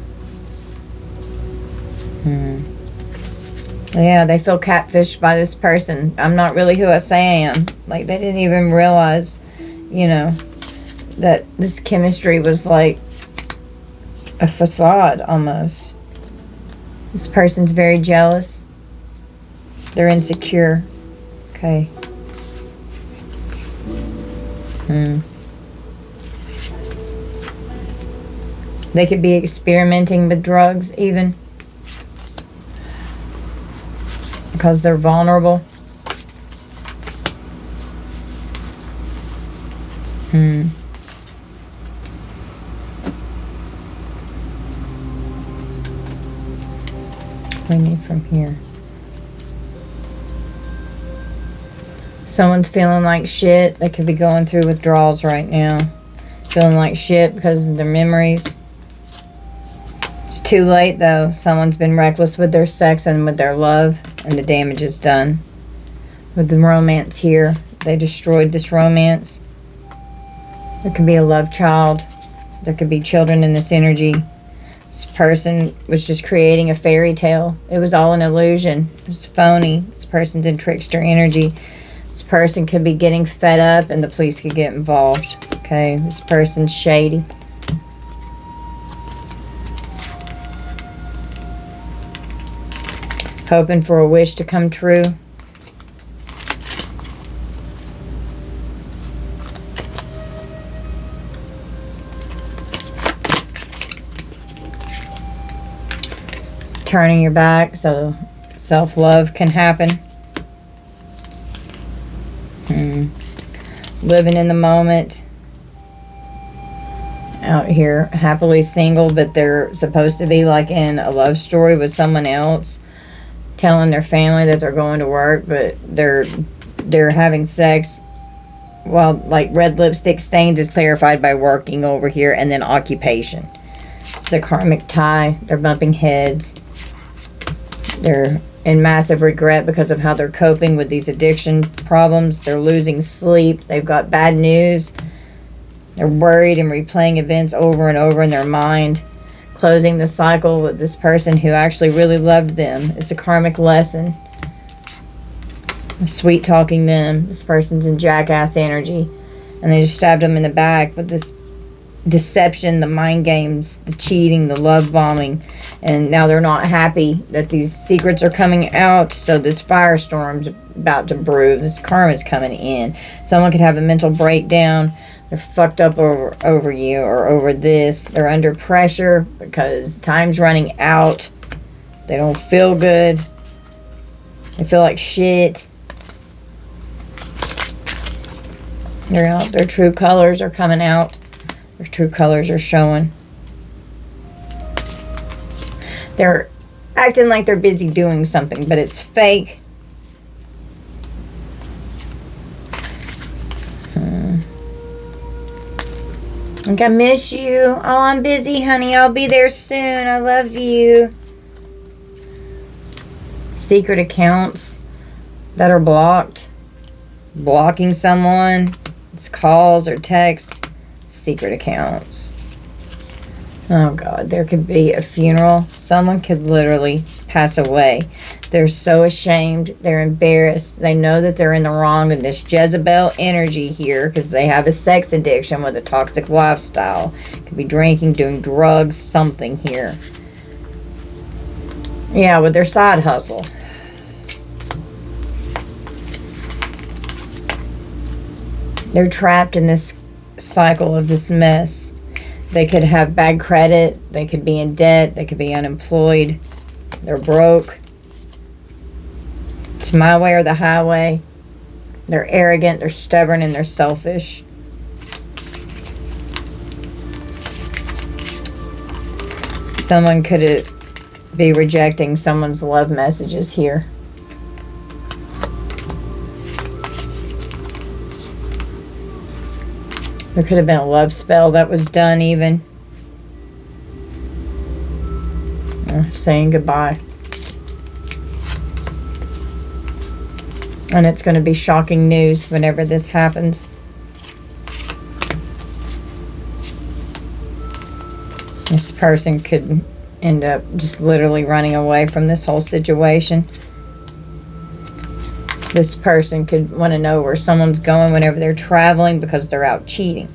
Speaker 1: Yeah, they feel catfished by this person. I'm not really who I say I am. Like, they didn't even realize, you know, that this chemistry was like a facade almost. This person's very jealous. They're insecure. Okay. They could be experimenting with drugs even. Because they're vulnerable. What do we need from here? Someone's feeling like shit. They could be going through withdrawals right now. Feeling like shit because of their memories. It's too late though. Someone's been reckless with their sex and with their love, and the damage is done. With the romance here, they destroyed this romance. There could be a love child. There could be children in this energy. This person was just creating a fairy tale. It was all an illusion. It was phony. This person's in trickster energy. This person could be getting fed up and the police could get involved. Okay, this person's shady. Hoping for a wish to come true. Turning your back so self-love can happen. Living in the moment. Out here happily single, but they're supposed to be like in a love story with someone else, telling their family that they're going to work, but they're having sex. Well, like red lipstick stains is clarified by working over here, and then occupation. It's a karmic tie. They're bumping heads. They're in massive regret because of how they're coping with these addiction problems. They're losing sleep. They've got bad news. They're worried and replaying events over and over in their mind. Closing the cycle with this person who actually really loved them. It's a karmic lesson. Sweet talking them. This person's in jackass energy. And they just stabbed them in the back with this deception, the mind games, the cheating, the love bombing. And now they're not happy that these secrets are coming out. So this firestorm's about to brew. This karma's coming in. Someone could have a mental breakdown. They're fucked up over you or over this. They're under pressure because time's running out. They don't feel good. They feel like shit. They're out. Their true colors are coming out. Their true colors are showing. They're acting like they're busy doing something, but it's fake. Like, I miss you. Oh, I'm busy, honey. I'll be there soon. I love you. Secret accounts that are blocked. Blocking someone. It's calls or texts. Secret accounts. Oh, God. There could be a funeral. Someone could literally pass away. They're so ashamed. They're embarrassed. They know that they're in the wrong in this Jezebel energy here because they have a sex addiction with a toxic lifestyle. Could be drinking, doing drugs, something here. Yeah, with their side hustle. They're trapped in this cycle of this mess. They could have bad credit. They could be in debt. They could be unemployed. They're broke. It's my way or the highway. They're arrogant, they're stubborn, and they're selfish. Someone could be rejecting someone's love messages here. There could have been a love spell that was done even. Saying goodbye. And it's going to be shocking news whenever this happens. This person could end up just literally running away from this whole situation. This person could want to know where someone's going whenever they're traveling because they're out cheating.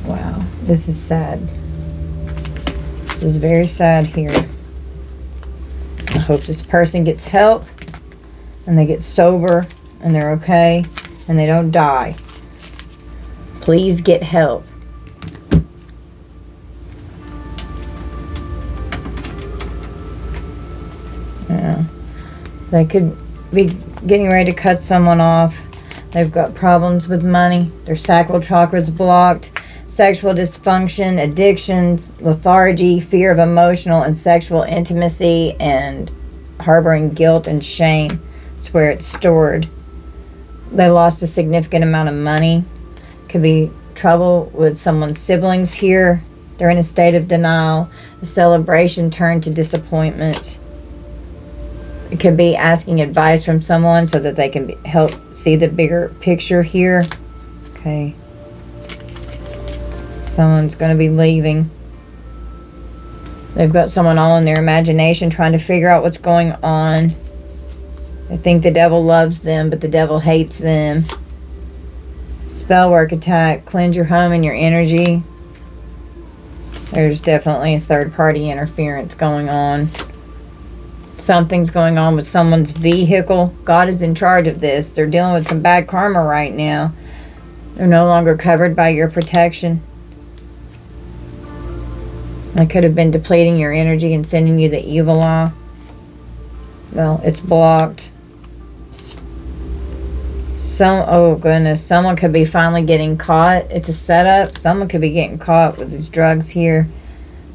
Speaker 1: Wow, this is sad. This is very sad here. I hope this person gets help and they get sober and they're okay and they don't die. Please get help. Yeah. They could be getting ready to cut someone off. They've got problems with money. Their sacral chakra's blocked. Sexual dysfunction, addictions, lethargy, fear of emotional and sexual intimacy, and harboring guilt and shame. It's where it's stored. They lost a significant amount of money. Could be trouble with someone's siblings here. They're in a state of denial. A celebration turned to disappointment. It could be asking advice from someone so that they can help see the bigger picture here. Okay. Someone's going to be leaving. They've got someone all in their imagination trying to figure out what's going on. They think the devil loves them, but the devil hates them. Spell work attack. Cleanse your home and your energy. There's definitely a third-party interference going on. Something's going on with someone's vehicle. God is in charge of this. They're dealing with some bad karma right now. They're no longer covered by your protection. They could have been depleting your energy and sending you the evil eye. Well, it's blocked. Oh goodness, someone could be finally getting caught. It's a setup. Someone could be getting caught with these drugs here.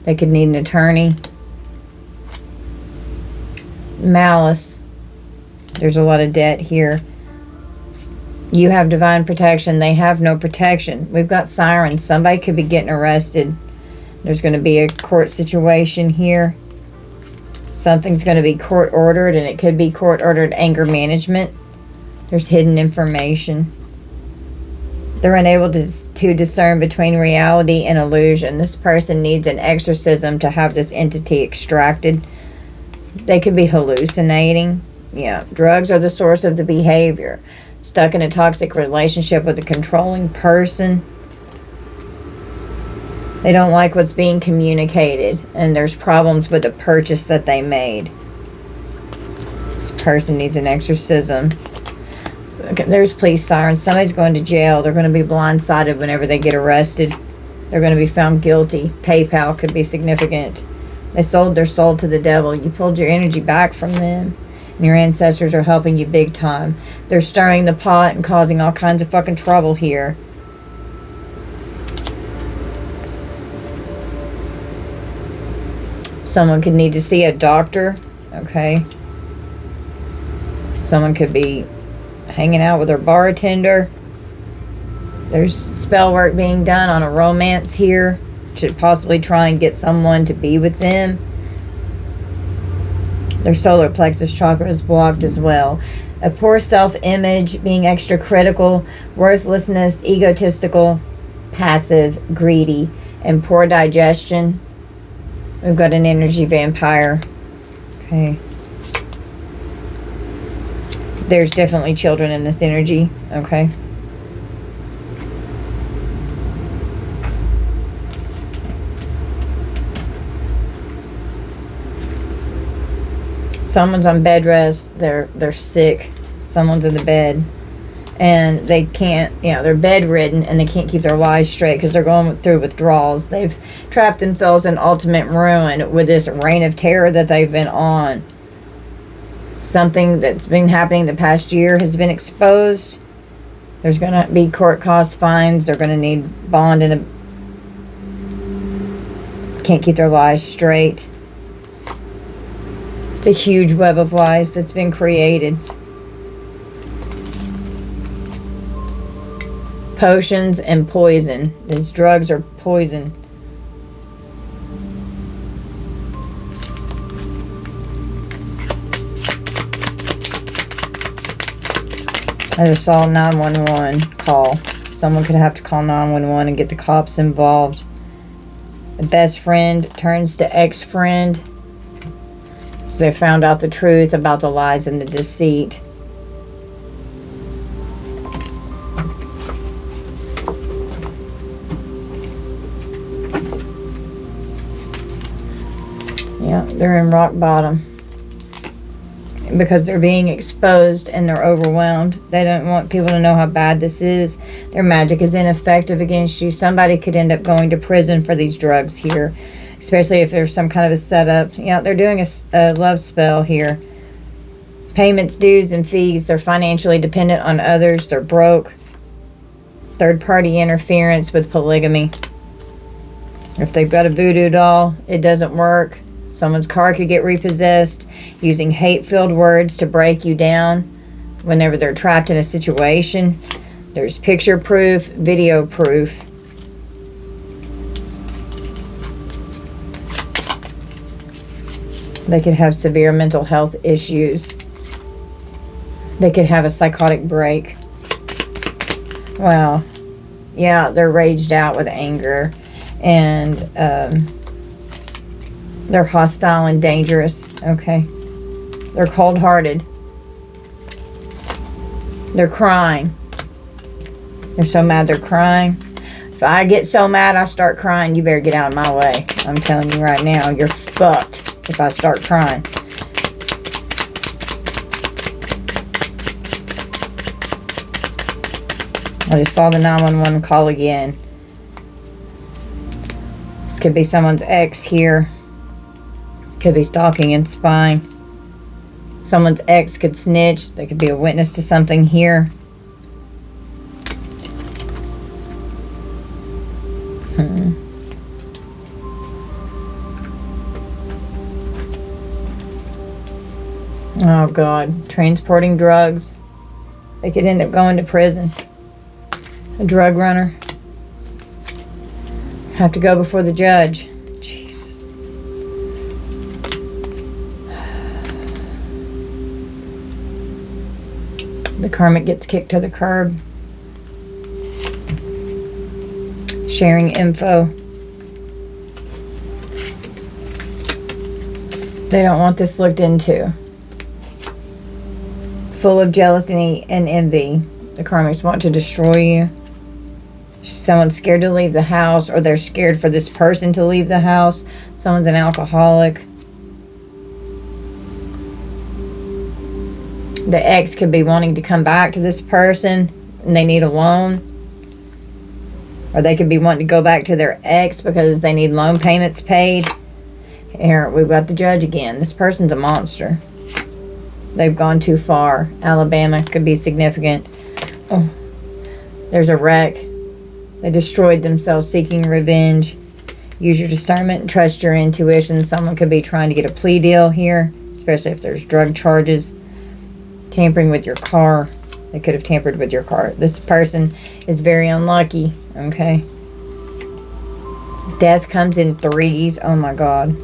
Speaker 1: They could need an attorney. Malice. There's a lot of debt here. You have divine protection. They have no protection. We've got sirens. Somebody could be getting arrested. There's going to be a court situation here. Something's going to be court ordered, and it could be court ordered anger management. There's hidden information. They're unable to discern between reality and illusion. This person needs an exorcism to have this entity extracted. They could be hallucinating. Yeah, drugs are the source of the behavior. Stuck in a toxic relationship with a controlling person. They don't like what's being communicated, and there's problems with the purchase that they made. This person needs an exorcism. Okay, there's police sirens. Somebody's going to jail. They're going to be blindsided whenever they get arrested. They're going to be found guilty. PayPal could be significant. They sold their soul to the devil. You pulled your energy back from them. And your ancestors are helping you big time. They're stirring the pot and causing all kinds of fucking trouble here. Someone could need to see a doctor. Okay. Someone could be hanging out with their bartender. There's spell work being done on a romance here to possibly try and get someone to be with them. Their solar plexus chakra is blocked as well. A poor self-image, being extra critical, worthlessness, egotistical, passive, greedy, and poor digestion. We've got an energy vampire. Okay. There's definitely children in this energy. Okay. Someone's on bed rest. They're sick. Someone's in the bed. And they can't, they're bedridden and they can't keep their lives straight because they're going through withdrawals. They've trapped themselves in ultimate ruin with this reign of terror that they've been on. Something that's been happening the past year has been exposed. There's going to be court costs, fines. They're going to need bond and can't keep their lives straight. It's a huge web of lies that's been created. Potions and poison. These drugs are poison. I just saw a 911 call. Someone could have to call 911 and get the cops involved. A best friend turns to ex-friend. So they found out the truth about the lies and the deceit. Yeah, they're in rock bottom. because they're being exposed and they're overwhelmed. They don't want people to know how bad this is. Their magic is ineffective against you. Somebody could end up going to prison for these drugs here, especially if there's some kind of a setup. You know, they're doing a love spell here. Payments, dues, and fees. They're financially dependent on others. They're broke. Third-party interference with polygamy. If they've got a voodoo doll, it doesn't work. Someone's car could get repossessed, using hate-filled words to break you down whenever they're trapped in a situation. There's picture proof, video proof. They could have severe mental health issues. They could have a psychotic break. Wow. Yeah, they're raged out with anger. And they're hostile and dangerous. Okay. They're cold-hearted. They're crying. They're so mad they're crying. If I get so mad I start crying, you better get out of my way. I'm telling you right now, you're fucked if I start crying. I just saw the 911 call again. This could be someone's ex here. Could be stalking and spying. Someone's ex could snitch. They could be a witness to something here. Oh God, transporting drugs. They could end up going to prison. A drug runner. Have to go before the judge. Jesus. The karmic gets kicked to the curb. Sharing info. They don't want this looked into. Full of jealousy and envy. The karmics want to destroy you. Someone's scared to leave the house, or they're scared for this person to leave the house. Someone's an alcoholic. The ex could be wanting to come back to this person and they need a loan. Or they could be wanting to go back to their ex because they need loan payments paid. Here, we've got the judge again. This person's a monster. They've gone too far. Alabama could be significant. Oh, there's a wreck. They destroyed themselves seeking revenge. Use your discernment and trust your intuition. Someone could be trying to get a plea deal here, especially if there's drug charges. Tampering with your car. They could have tampered with your car. This person is very unlucky, okay? Death comes in threes. Oh my God.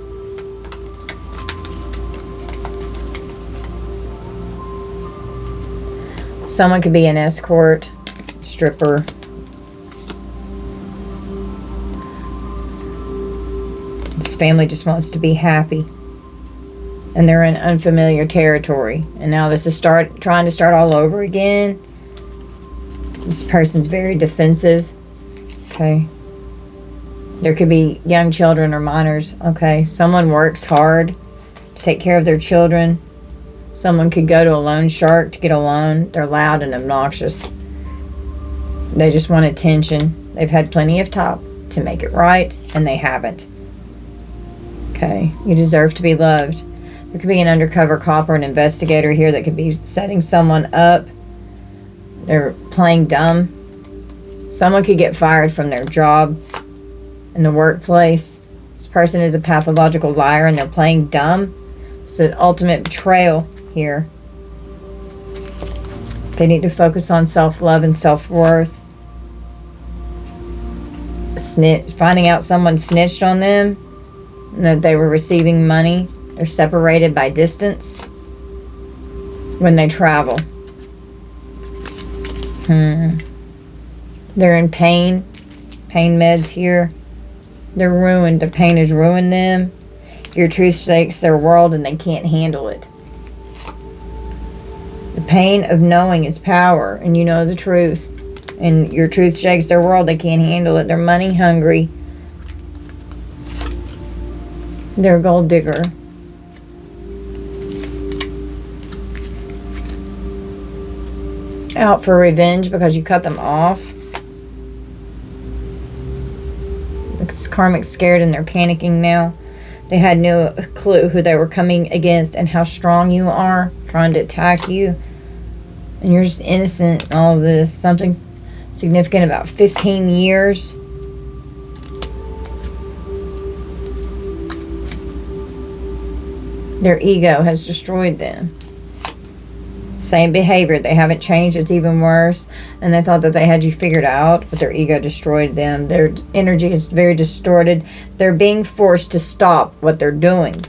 Speaker 1: Someone could be an escort, stripper. This family just wants to be happy. And they're in unfamiliar territory. And now this is trying to start all over again. This person's very defensive. Okay. There could be young children or minors. Okay. Someone works hard to take care of their children. Someone could go to a loan shark to get a loan. They're loud and obnoxious. They just want attention. They've had plenty of time to make it right, and they haven't. Okay. You deserve to be loved. There could be an undercover cop or an investigator here that could be setting someone up. They're playing dumb. Someone could get fired from their job in the workplace. This person is a pathological liar and they're playing dumb. It's an ultimate betrayal here. They need to focus on self-love and self-worth. Finding out someone snitched on them and that they were receiving money. They're separated by distance when they travel. They're in pain. Pain meds here. They're ruined. The pain has ruined them. Your truth shakes their world and they can't handle it. The pain of knowing is power, and you know the truth. And your truth shakes their world. They can't handle it. They're money hungry. They're a gold digger. out for revenge because you cut them off. This karmic's scared and they're panicking now. They had no clue who they were coming against and how strong you are, trying to attack you. And you're just innocent in all of this. Something significant about 15 years. Their ego has destroyed them. Same behavior. They haven't changed. It's even worse. And they thought that they had you figured out, but their ego destroyed them. Their energy is very distorted. They're being forced to stop what they're doing.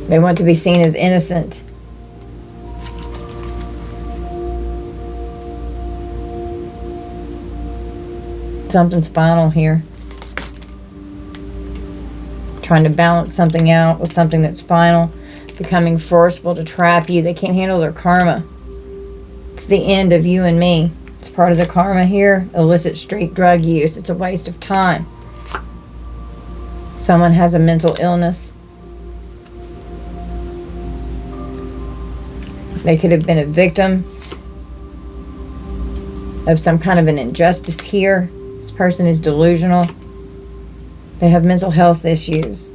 Speaker 1: They want to be seen as innocent. Something's final here. Trying to balance something out with something that's final. Becoming forceful to trap you. They can't handle their karma. It's the end of you and me. It's part of the karma here. Illicit street drug use. It's a waste of time. Someone has a mental illness. They could have been a victim of some kind of an injustice here. This person is delusional. They have mental health issues.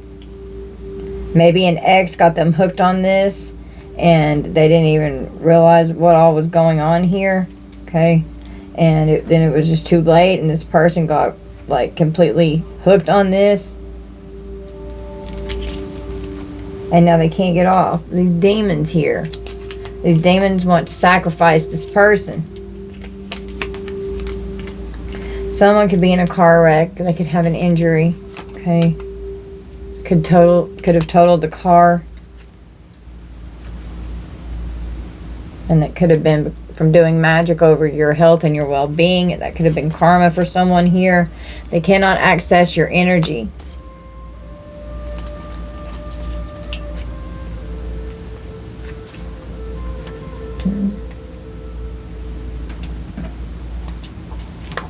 Speaker 1: Maybe an ex got them hooked on this and they didn't even realize what all was going on here. Okay. And then it was just too late and this person got like completely hooked on this. And now they can't get off. These demons here. These demons want to sacrifice this person. Someone could be in a car wreck. They could have an injury. Okay. Could have totaled the car. And that could have been from doing magic over your health and your well-being. That could have been karma for someone here. They cannot access your energy.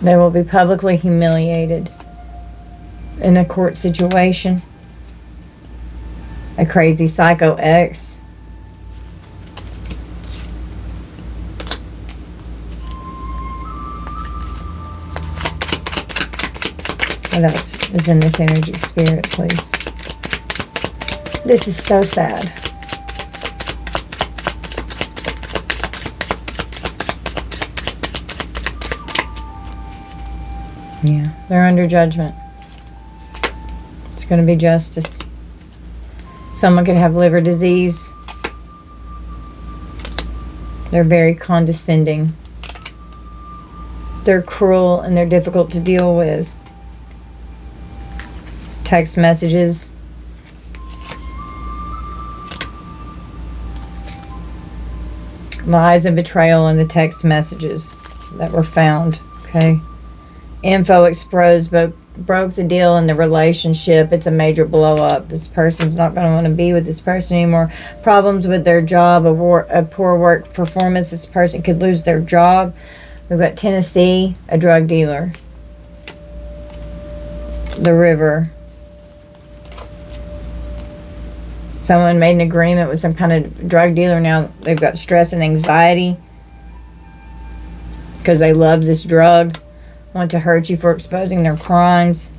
Speaker 1: They will be publicly humiliated in a court situation. A crazy psycho ex. What else is in this energy, spirit, please? This is so sad. Yeah, they're under judgment. It's going to be justice. Someone could have liver disease. They're very condescending. They're cruel and they're difficult to deal with. Text messages. Lies and betrayal in the text messages that were found. Okay. Info exposed broke the deal in the relationship. It's a major blow up. This person's not going to want to be with this person anymore. Problems with their job, a poor work performance. This person could lose their job. We've got Tennessee, a drug dealer. The river. Someone made an agreement with some kind of drug dealer. Now they've got stress and anxiety because they love this drug. Want to hurt you for exposing their crimes.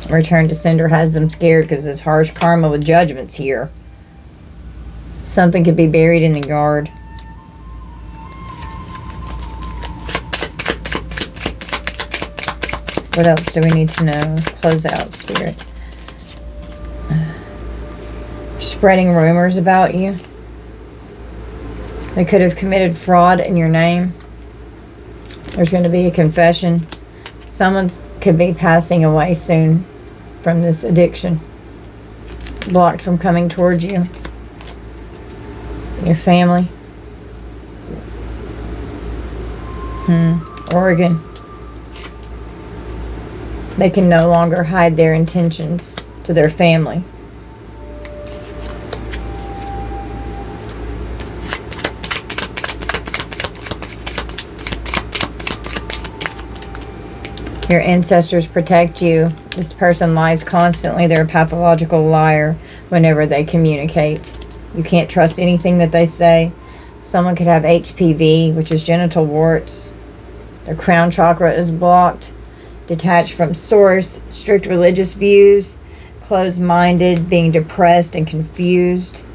Speaker 1: Return to sender has them scared because there's harsh karma with judgments here. Something could be buried in the yard. What else do we need to know? Close out, spirit. Spreading rumors about you. They could have committed fraud in your name. There's going to be a confession. Someone could be passing away soon from this addiction. Blocked from coming towards you. Your family. Oregon. They can no longer hide their intentions to their family. Your ancestors protect you. This person lies constantly. They're a pathological liar whenever they communicate. You can't trust anything that they say. Someone could have HPV, which is genital warts. Their crown chakra is blocked. Detached from source, strict religious views, closed-minded, being depressed and confused.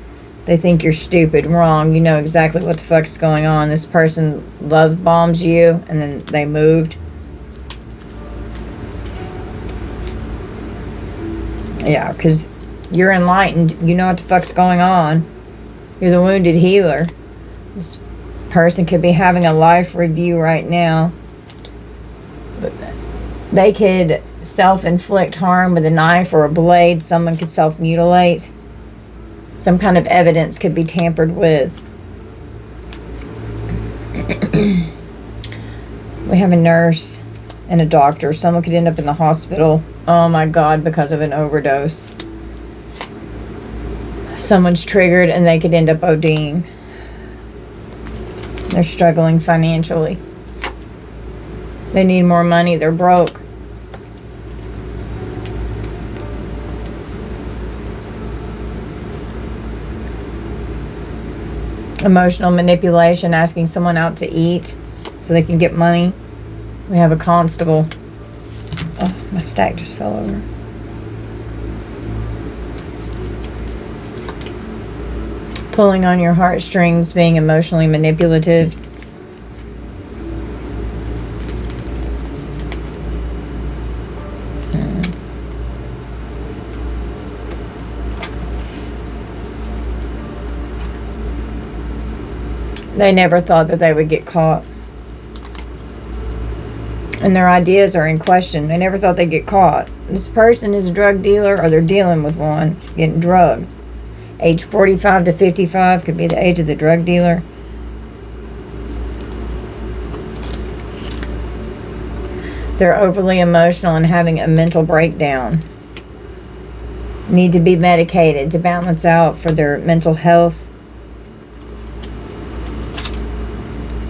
Speaker 1: They think you're stupid, wrong. You know exactly what the fuck's going on. This person love bombs you, and then they moved. Yeah, because you're enlightened. You know what the fuck's going on. You're the wounded healer. This person could be having a life review right now. They could self-inflict harm with a knife or a blade. Someone could self-mutilate. Some kind of evidence could be tampered with. We have a nurse and a doctor. Someone could end up in the hospital. Oh my God, because of an overdose. Someone's triggered and they could end up ODing. They're struggling financially. They need more money. They're broke. Emotional manipulation, asking someone out to eat so they can get money. We have a constable. Oh, my stack just fell over. Pulling on your heartstrings, being emotionally manipulative. They never thought that they would get caught. And their ideas are in question. They never thought they'd get caught. This person is a drug dealer, or they're dealing with one, getting drugs. Age 45 to 55 could be the age of the drug dealer. They're overly emotional and having a mental breakdown. Need to be medicated to balance out for their mental health.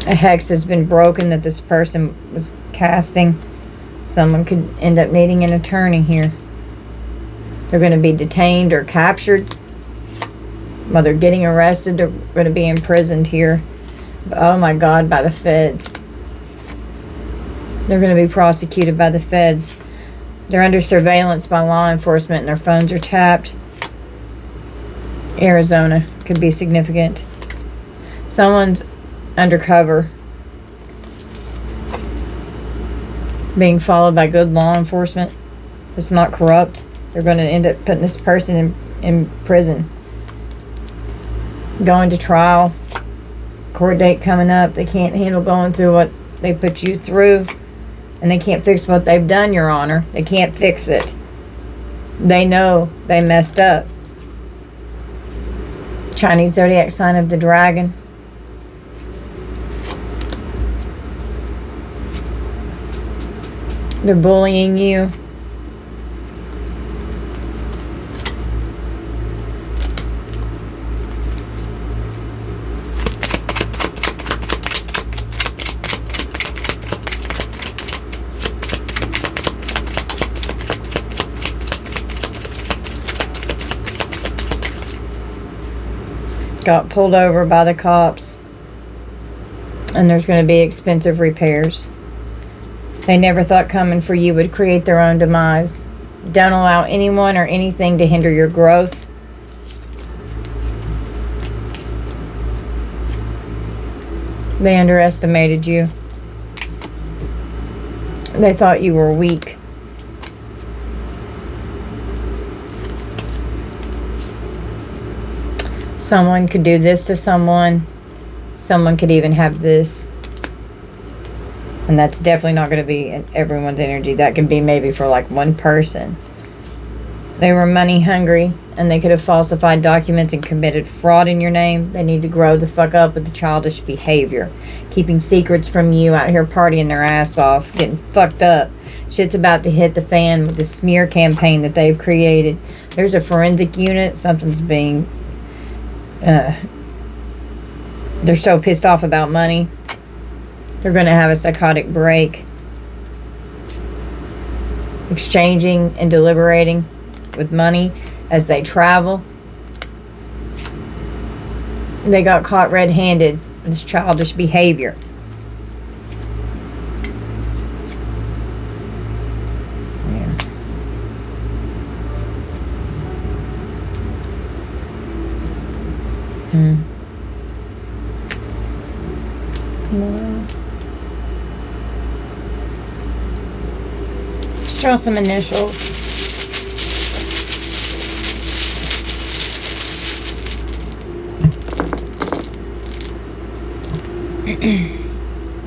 Speaker 1: A hex has been broken that this person was casting. Someone could end up needing an attorney here. They're going to be detained or captured. While they're getting arrested, they're going to be imprisoned here. Oh my God, by the feds. They're going to be prosecuted by the feds. They're under surveillance by law enforcement and their phones are tapped. Arizona could be significant. Someone's undercover, being followed by good law enforcement. It's not corrupt. They're going to end up putting this person in prison. Going to trial. Court date coming up. They can't handle going through what they put you through. And they can't fix what they've done, Your Honor. They can't fix it. They know they messed up. Chinese zodiac sign of the dragon. They're bullying you. Got pulled over by the cops. And there's going to be expensive repairs. They never thought coming for you would create their own demise. Don't allow anyone or anything to hinder your growth. They underestimated you. They thought you were weak. Someone could do this to someone. Someone could even have this. And that's definitely not going to be in everyone's energy. That can be maybe for like one person. They were money hungry and they could have falsified documents and committed fraud in your name. They need to grow the fuck up with the childish behavior. Keeping secrets from you, out here partying their ass off, getting fucked up. Shit's about to hit the fan with the smear campaign that they've created. There's a forensic unit. Something's being... they're so pissed off about money. They're going to have a psychotic break. Exchanging and deliberating with money as they travel. They got caught red-handed with this childish behavior. Yeah. No. Let's draw some initials.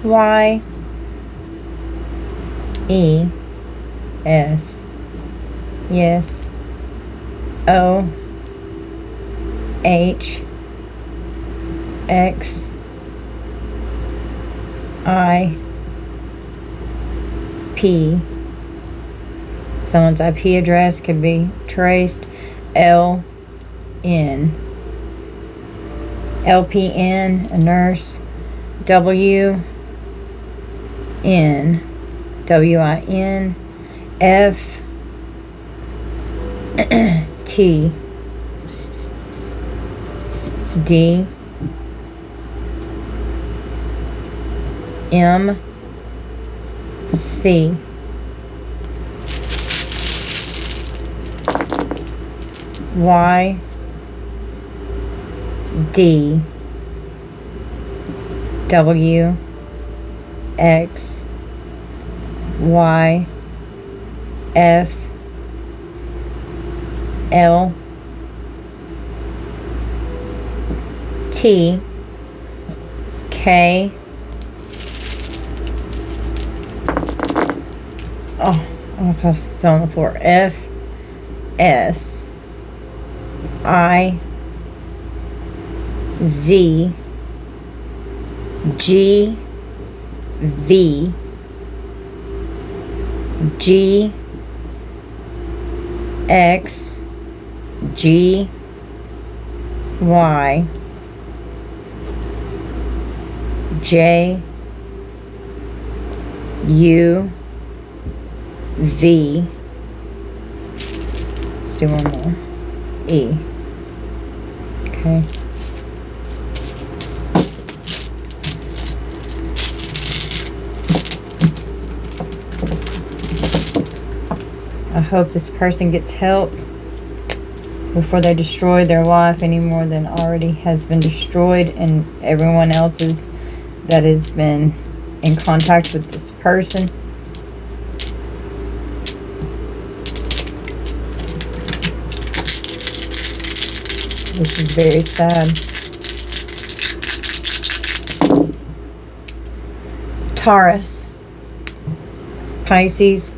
Speaker 1: Y E S, yes. O H X I P. Someone's IP address could be traced. L N, LPN, a nurse. W N, WIN. F T D M C Y D W X Y F L T K. Oh, I thought I fell on the floor. F S I Z G V G X G Y J U V. Let's do one more. E. Okay. I hope this person gets help before they destroy their life any more than already has been destroyed, and everyone else's that has been in contact with this person. This is very sad. Taurus, Pisces,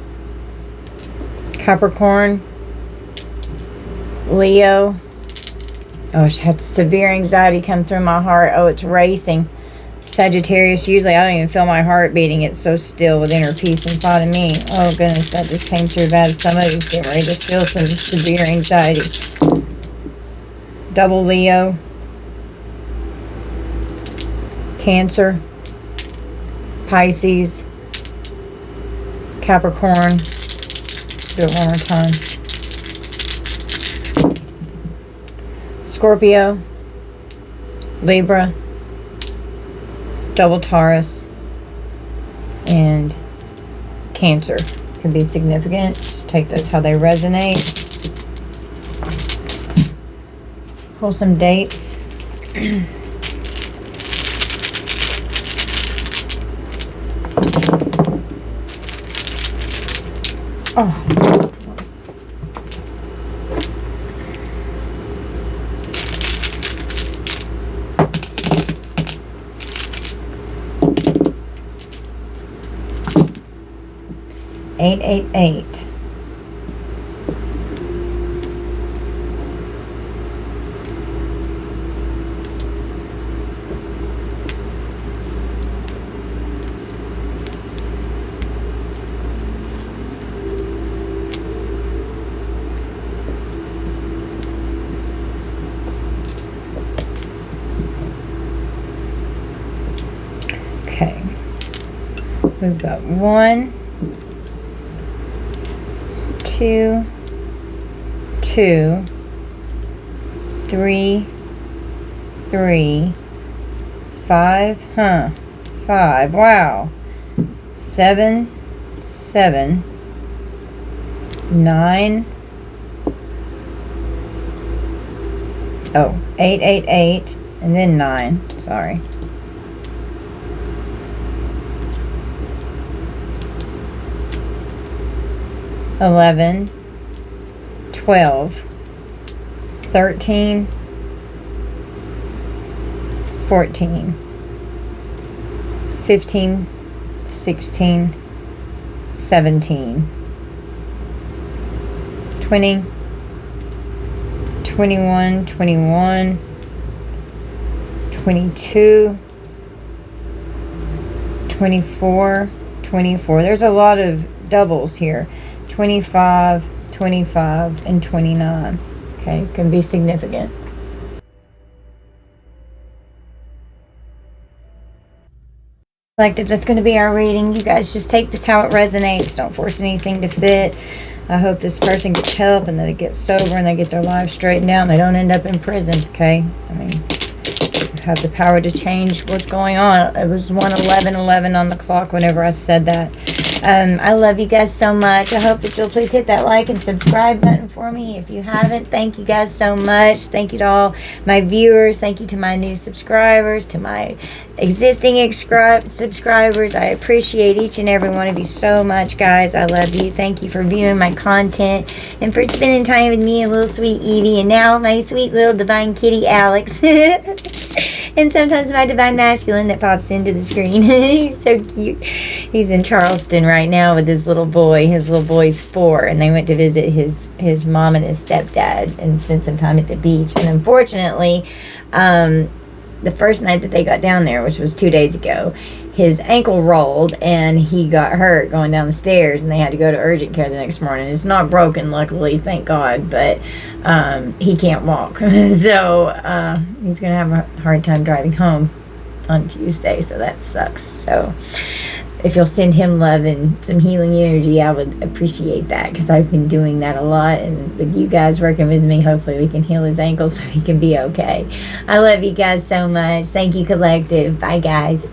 Speaker 1: Capricorn, Leo. Oh, I had severe anxiety come through my heart. Oh, it's racing. Sagittarius, usually I don't even feel my heart beating. It's so still with inner peace inside of me. Oh, goodness, that just came through bad. Somebody's getting ready to feel some severe anxiety. Double Leo, Cancer, Pisces, Capricorn. Do it one more time. Scorpio, Libra, double Taurus, and Cancer. Can be significant. Just take those how they resonate. Let's pull some dates. Oh. Eight, 8. Okay. We've got 1, 2, 2, 3, 3, 5, 5, wow. 7, 7, 9, 8, 8, 8, and then 9, sorry. 11, 12, 13, 14, 15, 16, 17, 20, 21, 22, 24, 24. There's a lot of doubles here. 25, 25, and 29. Okay, can be significant. Collective, that's going to be our reading. You guys just take this how it resonates. Don't force anything to fit. I hope this person gets help and that they get sober and they get their lives straightened out and they don't end up in prison, okay? I mean, you have the power to change what's going on. It was 1:11:11 on the clock whenever I said that. I love you guys so much. I hope that you'll please hit that like and subscribe button for me. If you haven't, thank you guys so much. Thank you to all my viewers. Thank you to my new subscribers, to my existing subscribers. I appreciate each and every one of you so much, guys. I love you. Thank you for viewing my content and for spending time with me and little sweet Evie and now my sweet little divine kitty Alex. And sometimes my divine masculine that pops into the screen. He's so cute. He's in Charleston right now with his little boy. His little boy's 4, and they went to visit his mom and his stepdad and spend some time at the beach. And unfortunately, the first night that they got down there, which was 2 days ago, his ankle rolled and he got hurt going down the stairs and they had to go to urgent care the next morning. It's not broken, luckily, thank God, but he can't walk. So he's going to have a hard time driving home on Tuesday, so that sucks. So if you'll send him love and some healing energy, I would appreciate that because I've been doing that a lot, and with you guys working with me, hopefully we can heal his ankle so he can be okay. I love you guys so much. Thank you, Collective. Bye, guys.